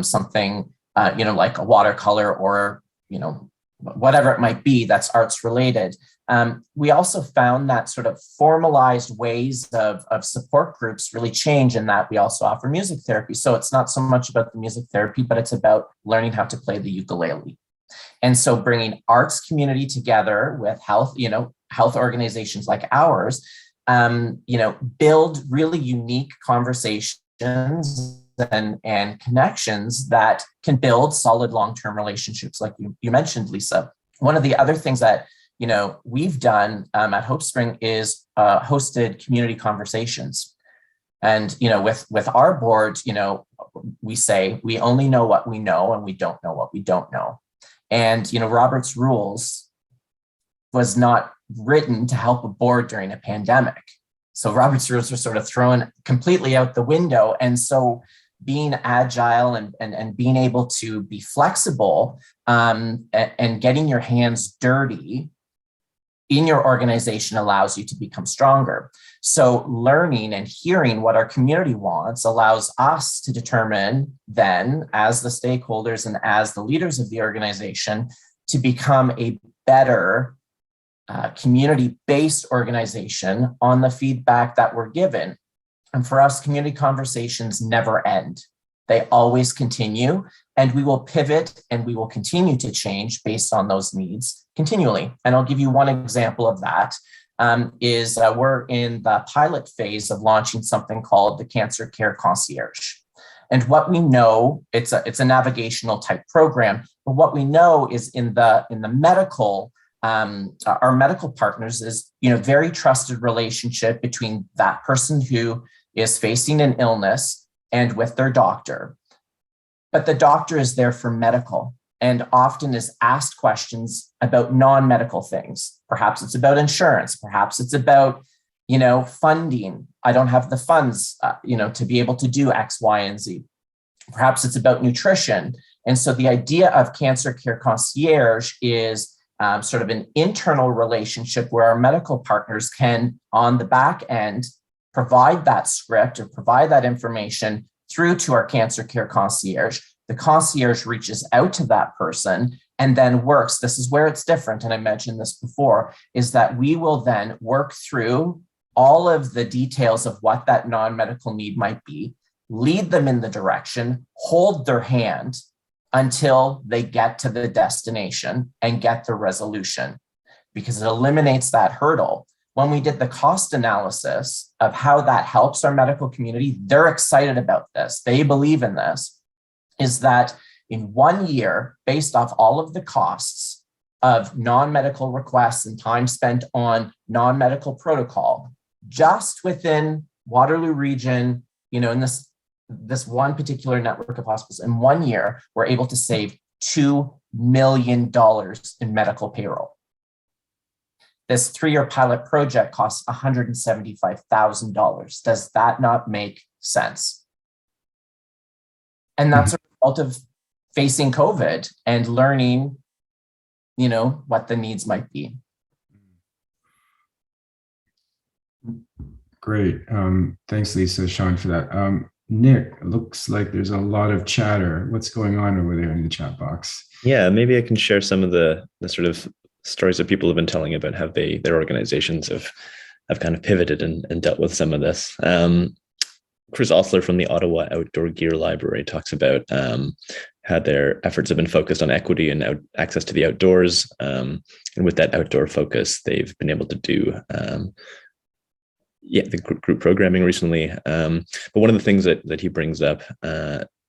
[SPEAKER 5] something, like a watercolor or, whatever it might be that's arts related. We also found that sort of formalized ways of support groups really change in that we also offer music therapy. So it's not so much about the music therapy, but it's about learning how to play the ukulele. And so bringing arts community together with health organizations like ours, build really unique conversations and connections that can build solid long-term relationships, like you mentioned, Lisa. One of the other things that we've done at HopeSpring is hosted community conversations. And, with our board, we say we only know what we know and we don't know what we don't know. And, Robert's Rules was not written to help a board during a pandemic. So Robert's Rules were sort of thrown completely out the window. And so being agile and being able to be flexible and getting your hands dirty in your organization allows you to become stronger. So learning and hearing what our community wants allows us to determine then, as the stakeholders and as the leaders of the organization, to become a better community-based organization on the feedback that we're given. And for us, community conversations never end. They always continue, and we will pivot and we will continue to change based on those needs continually. And I'll give you one example of that. We're in the pilot phase of launching something called the Cancer Care Concierge. And what we know, it's a navigational type program, but what we know is in the medical, our medical partners is, very trusted relationship between that person who is facing an illness and with their doctor. But the doctor is there for medical and often is asked questions about non-medical things. Perhaps it's about insurance. Perhaps it's about, funding. I don't have the funds, to be able to do X, Y, and Z. Perhaps it's about nutrition. And so the idea of Cancer Care Concierge is sort of an internal relationship where our medical partners can, on the back end, provide that script or provide that information through to our Cancer Care Concierge. The concierge reaches out to that person and then works. This is where it's different, and I mentioned this before, is that we will then work through all of the details of what that non-medical need might be, lead them in the direction, hold their hand until they get to the destination and get the resolution, because it eliminates that hurdle. When we did the cost analysis of how that helps our medical community, they're excited about this. They believe in this, is that in 1 year, based off all of the costs of non-medical requests and time spent on non-medical protocol, just within Waterloo region, in this one particular network of hospitals, in 1 year, we're able to save $2 million in medical payroll. This 3-year pilot project costs $175,000. Does that not make sense? And that's a result of facing COVID and learning, what the needs might be.
[SPEAKER 2] Great. Thanks, Lisa, Sean, for that. Nick, it looks like there's a lot of chatter. What's going on over there in the chat box?
[SPEAKER 3] Yeah, maybe I can share some of the sort of stories that people have been telling about how their organizations have kind of pivoted and dealt with some of this. Chris Osler from the Ottawa Outdoor Gear Library talks about how their efforts have been focused on equity and access to the outdoors. And with that outdoor focus, they've been able to do the group programming recently. But one of the things that he brings up,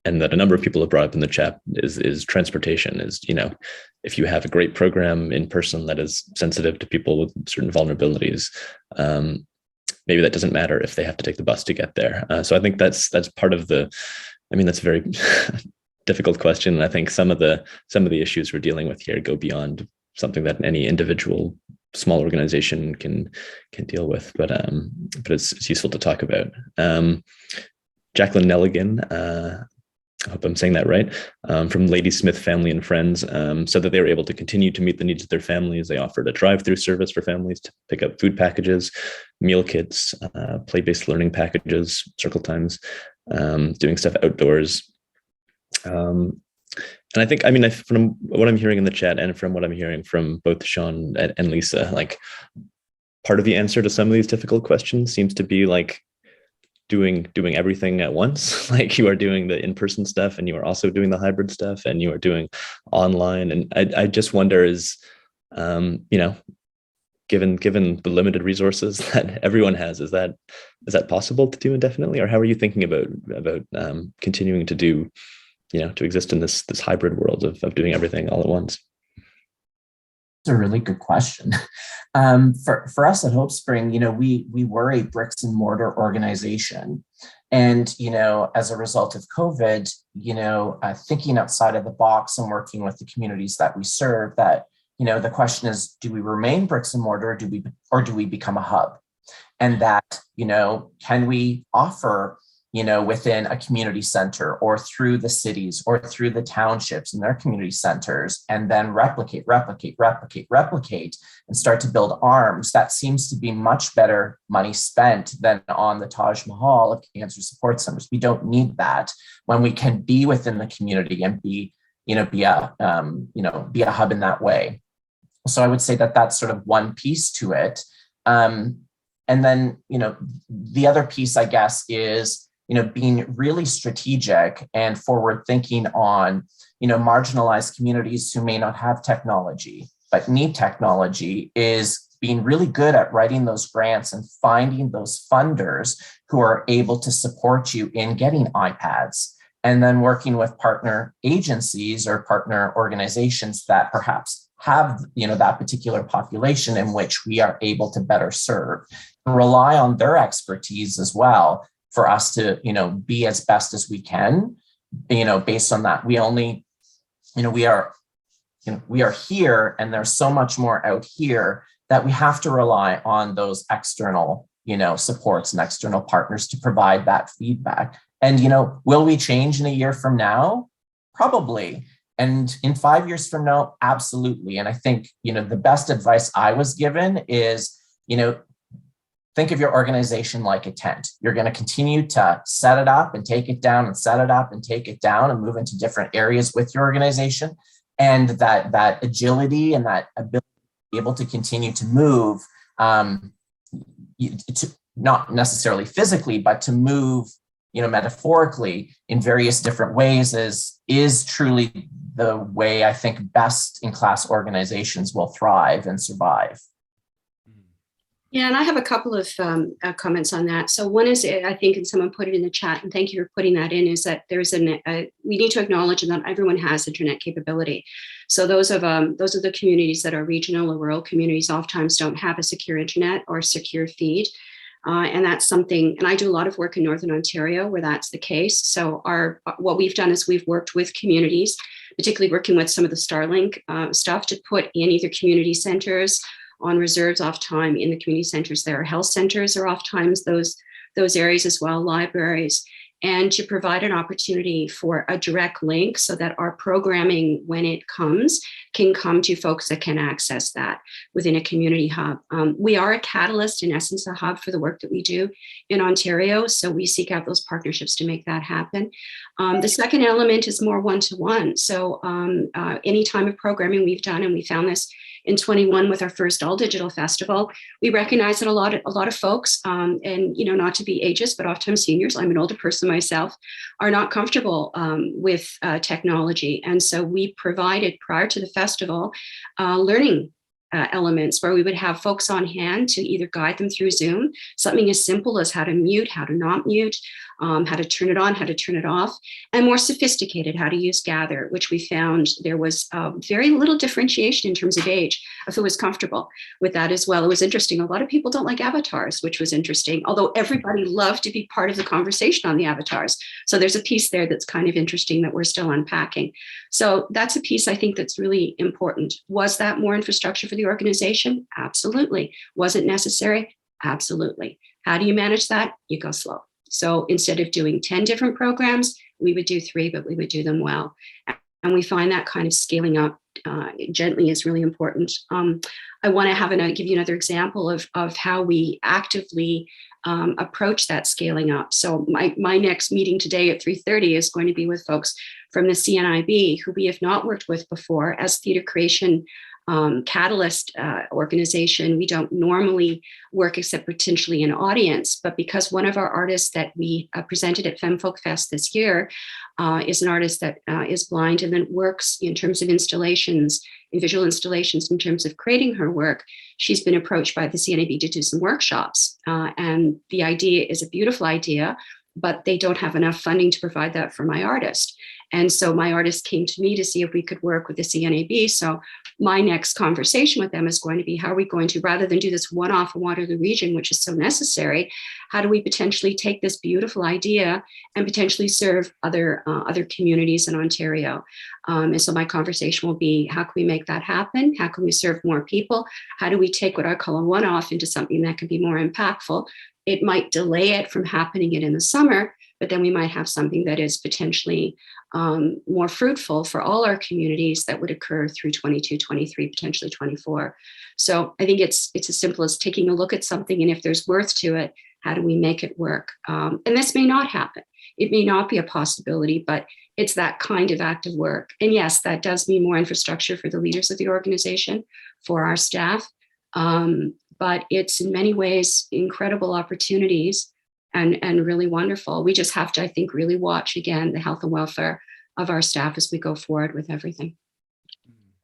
[SPEAKER 3] and that a number of people have brought up in the chat, is transportation. Is, if you have a great program in person that is sensitive to people with certain vulnerabilities, maybe that doesn't matter if they have to take the bus to get there. So I think that's part of that's a very difficult question. And I think some of the issues we're dealing with here go beyond something that any individual small organization can deal with. But it's useful to talk about. Jacqueline Nelligan, I hope I'm saying that right, from Ladysmith Family and Friends, so that they were able to continue to meet the needs of their families. They offered a drive-through service for families to pick up food packages, meal kits, play-based learning packages, circle times, doing stuff outdoors. And I think, from what I'm hearing in the chat and from what I'm hearing from both Sean and Lisa, like, part of the answer to some of these difficult questions seems to be like doing everything at once. Like, you are doing the in-person stuff, and you are also doing the hybrid stuff, and you are doing online. And I just wonder, is given the limited resources that everyone has, is that possible to do indefinitely, or how are you thinking about continuing to do, to exist in this hybrid world of doing everything all at once?
[SPEAKER 5] It's a really good question. For us at HopeSpring, we were a bricks and mortar organization. And, as a result of COVID, thinking outside of the box and working with the communities that we serve, that, the question is, do we remain bricks and mortar, or do we become a hub? And that, can we offer, within a community center or through the cities or through the townships and their community centers, and then replicate, and start to build arms? That seems to be much better money spent than on the Taj Mahal of cancer support centers. We don't need that when we can be within the community and be a hub in that way. So I would say that that's sort of one piece to it. And then, the other piece, I guess, is, being really strategic and forward thinking on, marginalized communities who may not have technology, but need technology, is being really good at writing those grants and finding those funders who are able to support you in getting iPads, and then working with partner agencies or partner organizations that perhaps have, that particular population in which we are able to better serve, and rely on their expertise as well for us to, be as best as we can, based on that. We only, we are here, and there's so much more out here that we have to rely on those external, supports and external partners to provide that feedback. And, will we change in a year from now? Probably. And in 5 years from now, absolutely. And I think, the best advice I was given is, think of your organization like a tent. You're going to continue to set it up and take it down, and set it up and take it down, and move into different areas with your organization. And that agility and that ability to be able to continue to move, not necessarily physically, but to move, metaphorically in various different ways, is truly the way I think best in class organizations will thrive and survive.
[SPEAKER 4] Yeah, and I have a couple of comments on that. So one is, I think, and someone put it in the chat, and thank you for putting that in, is that there's we need to acknowledge that not everyone has internet capability. So those are the communities that are regional or rural communities oftentimes don't have a secure internet or secure feed. And that's something, and I do a lot of work in Northern Ontario where that's the case. So what we've done is we've worked with communities, particularly working with some of the Starlink stuff, to put in either community centers on reserves off time in the community centers. There are health centers are oft times those areas as well, libraries. and to provide an opportunity for a direct link so that our programming, when it comes, can come to folks that can access that within a community hub. We are a catalyst, in essence, a hub for the work that we do in Ontario. So we seek out those partnerships to make that happen. The second element is more one-to-one. So any time of programming we've done, and we found this in 21 with our first all digital festival, we recognize that a lot of folks, and not to be ageist, but oftentimes seniors, I'm an older person myself, are not comfortable with technology. And so we provided, prior to the festival, learning elements where we would have folks on hand to either guide them through Zoom, something as simple as how to mute, how to not mute, how to turn it on, how to turn it off, and more sophisticated, how to use Gather, which we found there was very little differentiation in terms of age, if it was comfortable with that as well. It was interesting. A lot of people don't like avatars, which was interesting, although everybody loved to be part of the conversation on the avatars. So there's a piece there that's kind of interesting that we're still unpacking. So that's a piece I think that's really important. Was that more infrastructure for the organization? Absolutely. Was it necessary? Absolutely. How do you manage that? You go slow. So instead of doing 10 different programs, we would do 3, but we would do them well. And we find that kind of scaling up gently is really important. I want to give you another example of how we actively approach that scaling up. So my next meeting today at 3:30 is going to be with folks from the CNIB who we have not worked with before as theater creation catalyst organization. We don't normally work except potentially an audience, but because one of our artists that we presented at Fem Folk Fest this year is an artist that is blind and then works in terms of installations, in visual installations, in terms of creating her work, she's been approached by the CNAB to do some workshops. And the idea is a beautiful idea, but they don't have enough funding to provide that for my artist. And so my artist came to me to see if we could work with the CNAB. So my next conversation with them is going to be, how are we going to, rather than do this one-off in Waterloo region, which is so necessary, how do we potentially take this beautiful idea and potentially serve other communities in Ontario? And so my conversation will be, how can we make that happen? How can we serve more people? How do we take what I call a one-off into something that can be more impactful? It might delay it from happening in the summer, but then we might have something that is potentially more fruitful for all our communities that would occur through 22, 23, potentially 24. So I think it's as simple as taking a look at something, and if there's worth to it, how do we make it work? And this may not happen. It may not be a possibility, but it's that kind of active work. And yes, that does mean more infrastructure for the leaders of the organization, for our staff. But it's in many ways incredible opportunities and really wonderful. We just have to, I think, really watch, again, the health and welfare of our staff as we go forward with everything.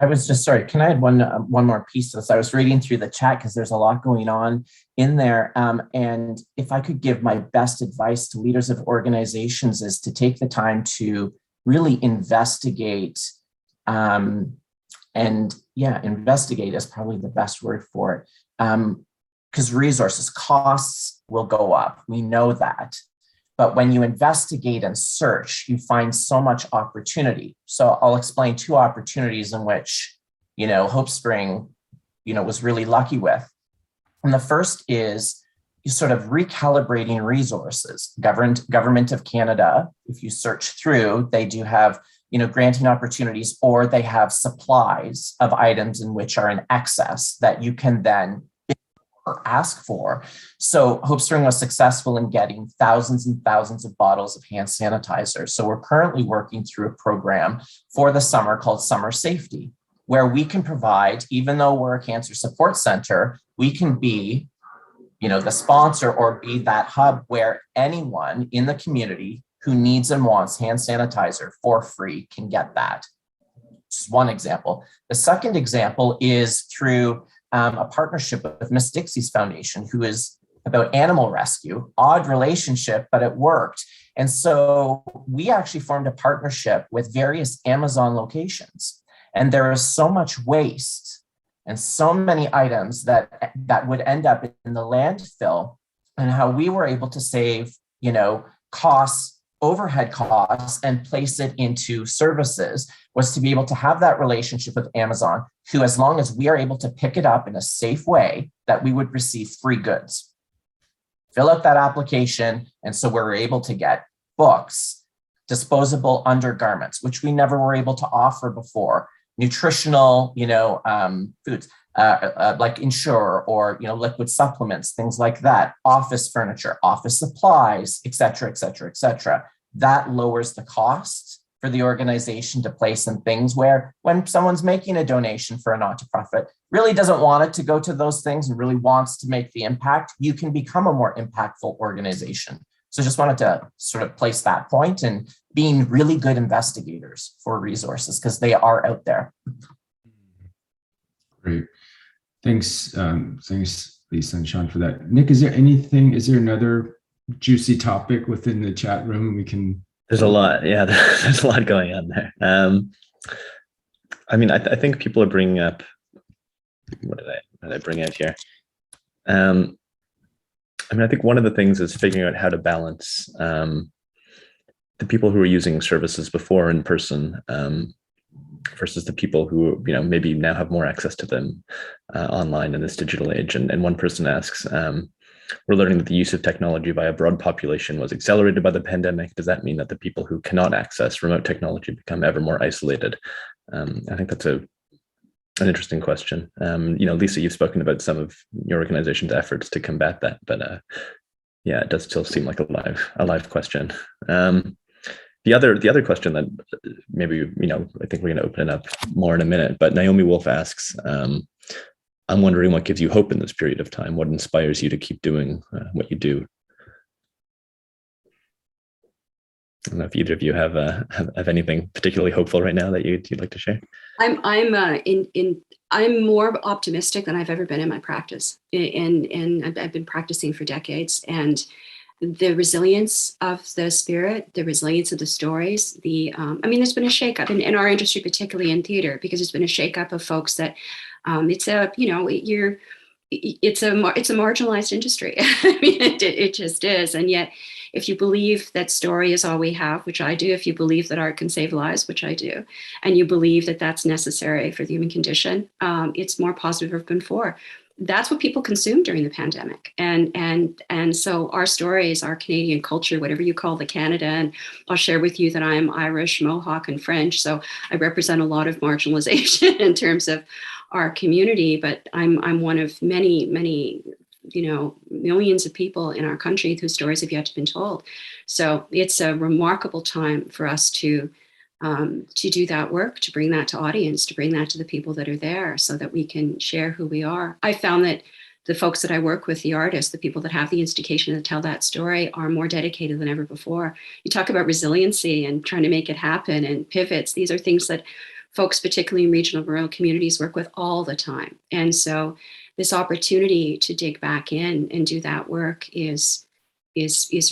[SPEAKER 5] I was just, sorry, can I add one more piece to this? I was reading through the chat because there's a lot going on in there. And if I could give my best advice to leaders of organizations is to take the time to really investigate. Investigate is probably the best word for it. Because resources, costs will go up. We know that. But when you investigate and search, you find so much opportunity. So I'll explain 2 opportunities in which, HopeSpring, was really lucky with. And the first is you sort of recalibrating resources. Government of Canada, if you search through, they do have, granting opportunities, or they have supplies of items in which are in excess that you can then ask for. So HopeSpring was successful in getting thousands and thousands of bottles of hand sanitizer. So we're currently working through a program for the summer called Summer Safety, where we can provide, even though we're a cancer support center, we can be, the sponsor or be that hub where anyone in the community who needs and wants hand sanitizer for free can get that. Just one example. The second example is through a partnership with Miss Dixie's Foundation, who is about animal rescue. Odd relationship, but it worked. And so we actually formed a partnership with various Amazon locations. And there is so much waste and so many items that would end up in the landfill, and how we were able to save, costs, overhead costs, and place it into services was to be able to have that relationship with Amazon, who, as long as we are able to pick it up in a safe way, that we would receive free goods. Fill out that application. And so we're able to get books, disposable undergarments, which we never were able to offer before, nutritional, foods, like Ensure or, liquid supplements, things like that, office furniture, office supplies, et cetera, et cetera, et cetera. That lowers the cost for the organization to place in things where when someone's making a donation for a not-for-profit, really doesn't want it to go to those things and really wants to make the impact, you can become a more impactful organization. So just wanted to sort of place that point and being really good investigators for resources because they are out there.
[SPEAKER 2] Great. Thanks, Lisa and Sean, for that. Nick, is there another juicy topic within the chat room we can?
[SPEAKER 3] There's a lot. Yeah, there's a lot going on there. I think people are bringing up, what did I bring out here? I think one of the things is figuring out how to balance the people who are using services before in person versus the people who maybe now have more access to them online in this digital age. And one person asks, we're learning that the use of technology by a broad population was accelerated by the pandemic. Does that mean that the people who cannot access remote technology become ever more isolated? I think that's an interesting question. Lisa, you've spoken about some of your organization's efforts to combat that, but yeah, it does still seem like a live question. The other question that maybe, I think we're going to open it up more in a minute, but Naomi Wolf asks, I'm wondering what gives you hope in this period of time? What inspires you to keep doing what you do? I don't know if either of you have anything particularly hopeful right now that you'd like to share.
[SPEAKER 4] I'm more optimistic than I've ever been in my practice, and I've been practicing for decades. And the resilience of the spirit, the resilience of the stories, there's been a shakeup in our industry, particularly in theater, because there's been a shakeup of folks that it's a marginalized industry. It just is. And yet, if you believe that story is all we have, which I do, if you believe that art can save lives, which I do, and you believe that that's necessary for the human condition, it's more positive than ever before. That's what people consumed during the pandemic. And so our stories, our Canadian culture, whatever you call the Canada, and I'll share with you that I'm Irish, Mohawk, and French. So I represent a lot of marginalization in terms of our community, but I'm one of many, millions of people in our country whose stories have yet to be told. So it's a remarkable time for us to do that work, to bring that to audience, to bring that to the people that are there so that we can share who we are. I found that the folks that I work with, the artists, the people that have the instinctuation to tell that story are more dedicated than ever before. You talk about resiliency and trying to make it happen and pivots. These are things that folks, particularly in regional rural communities, work with all the time. And so this opportunity to dig back in and do that work is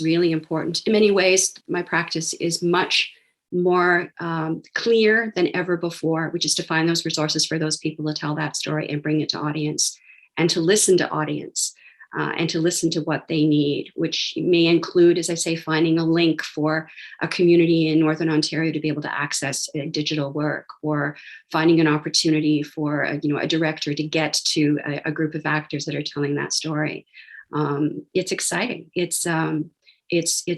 [SPEAKER 4] really important. In many ways, my practice is much more clear than ever before, which is to find those resources for those people to tell that story and bring it to audience and to listen to audience and to listen to what they need, which may include, as I say, finding a link for a community in Northern Ontario to be able to access digital work, or finding an opportunity for a director to get to a group of actors that are telling that story. It's exciting. It's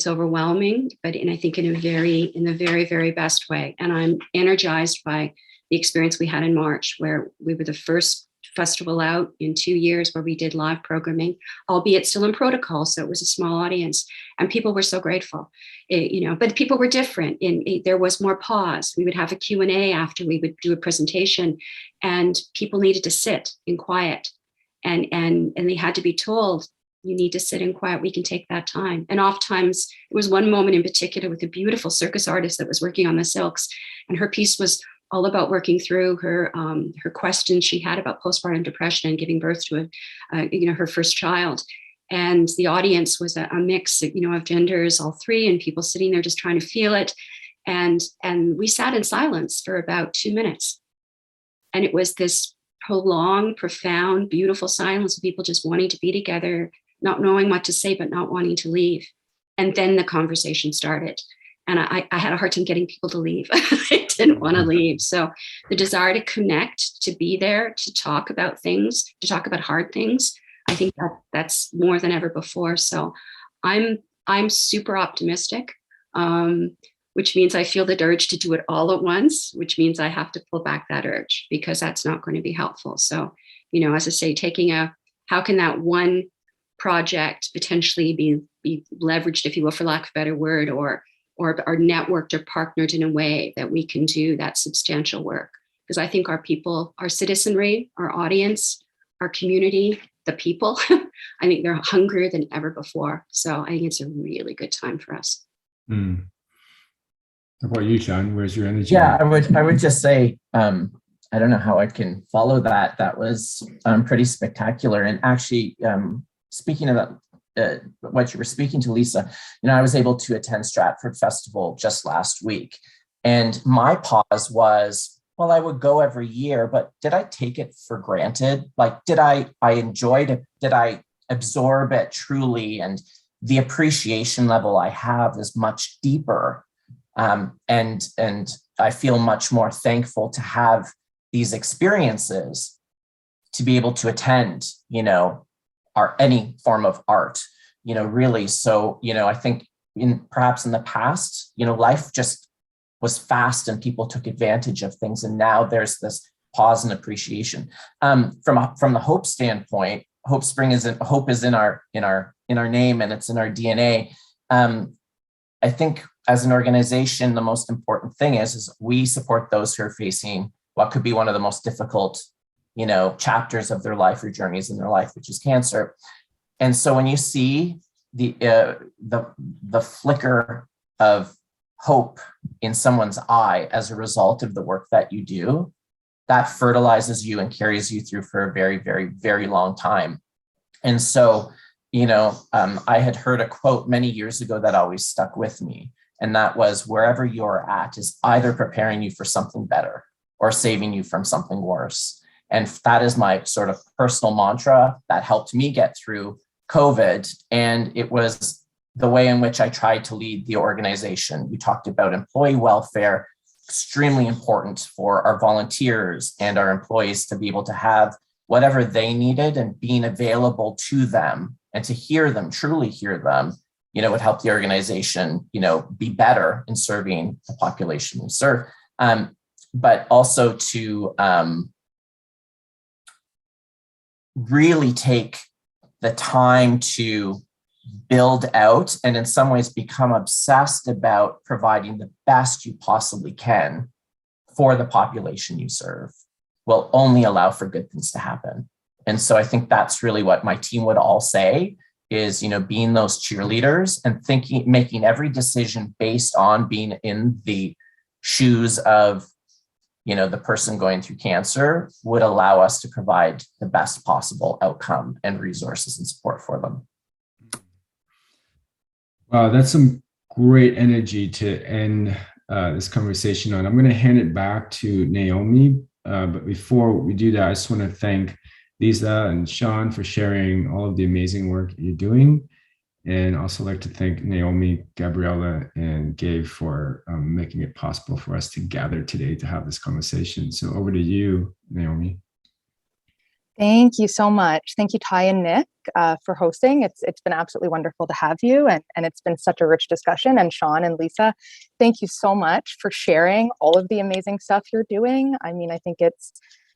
[SPEAKER 4] overwhelming, but I think in the very, very best way. And I'm energized by the experience we had in March, where we were the first festival out in 2 years where we did live programming, albeit still in protocol. So it was a small audience, and people were so grateful, but people were different. There was more pause. We would have a Q&A after we would do a presentation, and people needed to sit in quiet, and they had to be told, you need to sit in quiet. We can take that time. And oftentimes, it was one moment in particular with a beautiful circus artist that was working on the silks, and her piece was all about working through her questions she had about postpartum depression and giving birth to her first child. And the audience was a mix, of genders, all three, and people sitting there just trying to feel it. And we sat in silence for about 2 minutes, and it was this prolonged, profound, beautiful silence of people just wanting to be together, not knowing what to say, but not wanting to leave. And then the conversation started. And I had a hard time getting people to leave. They didn't want to leave. So the desire to connect, to be there, to talk about things, to talk about hard things, I think that's more than ever before. So I'm super optimistic. which means I feel the urge to do it all at once, which means I have to pull back that urge because that's not going to be helpful. So, as I say, how can that one project potentially be leveraged, if you will, for lack of a better word, or networked or partnered in a way that we can do that substantial work? Because I think our people, our citizenry, our audience, our community, the people, I think they're hungrier than ever before. So I think it's a really good time for us.
[SPEAKER 2] Mm. How about you, Sean? Where's your energy?
[SPEAKER 5] Yeah, I would just say, I don't know how I can follow that. That was pretty spectacular. And actually, speaking of what you were speaking to, Lisa, I was able to attend Stratford Festival just last week. And my pause was, well, I would go every year, but did I take it for granted? Like, did I enjoyed it? Did I absorb it truly? And the appreciation level I have is much deeper. And I feel much more thankful to have these experiences, to be able to attend, any form of art, really. So, I think perhaps in the past, life just was fast and people took advantage of things. And now there's this pause and appreciation. From the hope standpoint, hope is in our name, and it's in our DNA. I think as an organization, the most important thing is we support those who are facing what could be one of the most difficult, chapters of their life or journeys in their life, which is cancer. And so when you see the flicker of hope in someone's eye as a result of the work that you do, that fertilizes you and carries you through for a very, very, very long time. And so, I had heard a quote many years ago that always stuck with me. And that was, wherever you're at is either preparing you for something better or saving you from something worse. And that is my sort of personal mantra that helped me get through COVID. And it was the way in which I tried to lead the organization. We talked about employee welfare, extremely important for our volunteers and our employees to be able to have whatever they needed, and being available to them and to hear them, truly hear them, would help the organization, be better in serving the population we serve. But also to really take the time to build out and in some ways become obsessed about providing the best you possibly can for the population you serve will only allow for good things to happen. And so I think that's really what my team would all say is, being those cheerleaders and making every decision based on being in the shoes of, the person going through cancer would allow us to provide the best possible outcome and resources and support for them.
[SPEAKER 2] Wow, that's some great energy to end this conversation on. I'm going to hand it back to Naomi. But before we do that, I just want to thank Lisa and Sean for sharing all of the amazing work you're doing. And also like to thank Naomi, Gabriella, and Gabe for making it possible for us to gather today to have this conversation. So over to you, Naomi.
[SPEAKER 6] Thank you so much. Thank you, Ty and Nick, for hosting. It's been absolutely wonderful to have you, and it's been such a rich discussion. And Sean and Lisa, thank you so much for sharing all of the amazing stuff you're doing. I mean, I think it's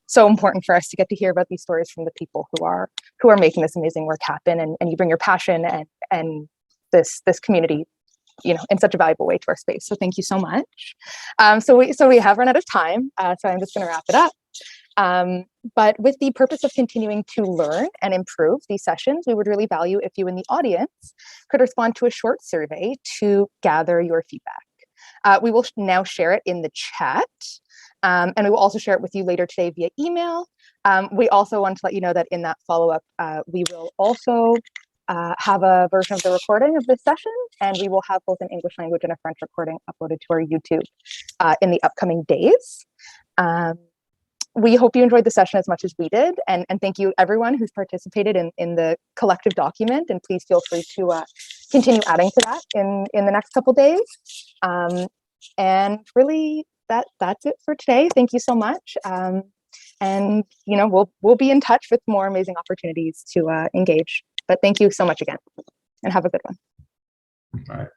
[SPEAKER 6] so important for us to get to hear about these stories from the people who are making this amazing work happen, and you bring your passion and this community, in such a valuable way to our space. So thank you so much. So we have run out of time, so I'm just going to wrap it up. But with the purpose of continuing to learn and improve these sessions, we would really value if you in the audience could respond to a short survey to gather your feedback. We will now share it in the chat, and we will also share it with you later today via email. We also want to let you know that in that follow-up, we will also have a version of the recording of this session, and we will have both an English language and a French recording uploaded to our YouTube in the upcoming days. We hope you enjoyed the session as much as we did, and thank you everyone who's participated in the collective document, and please feel free to continue adding to that in the next couple days. And really, that's it for today. Thank you so much. And we'll be in touch with more amazing opportunities to engage. But thank you so much again, and have a good one.
[SPEAKER 2] All right.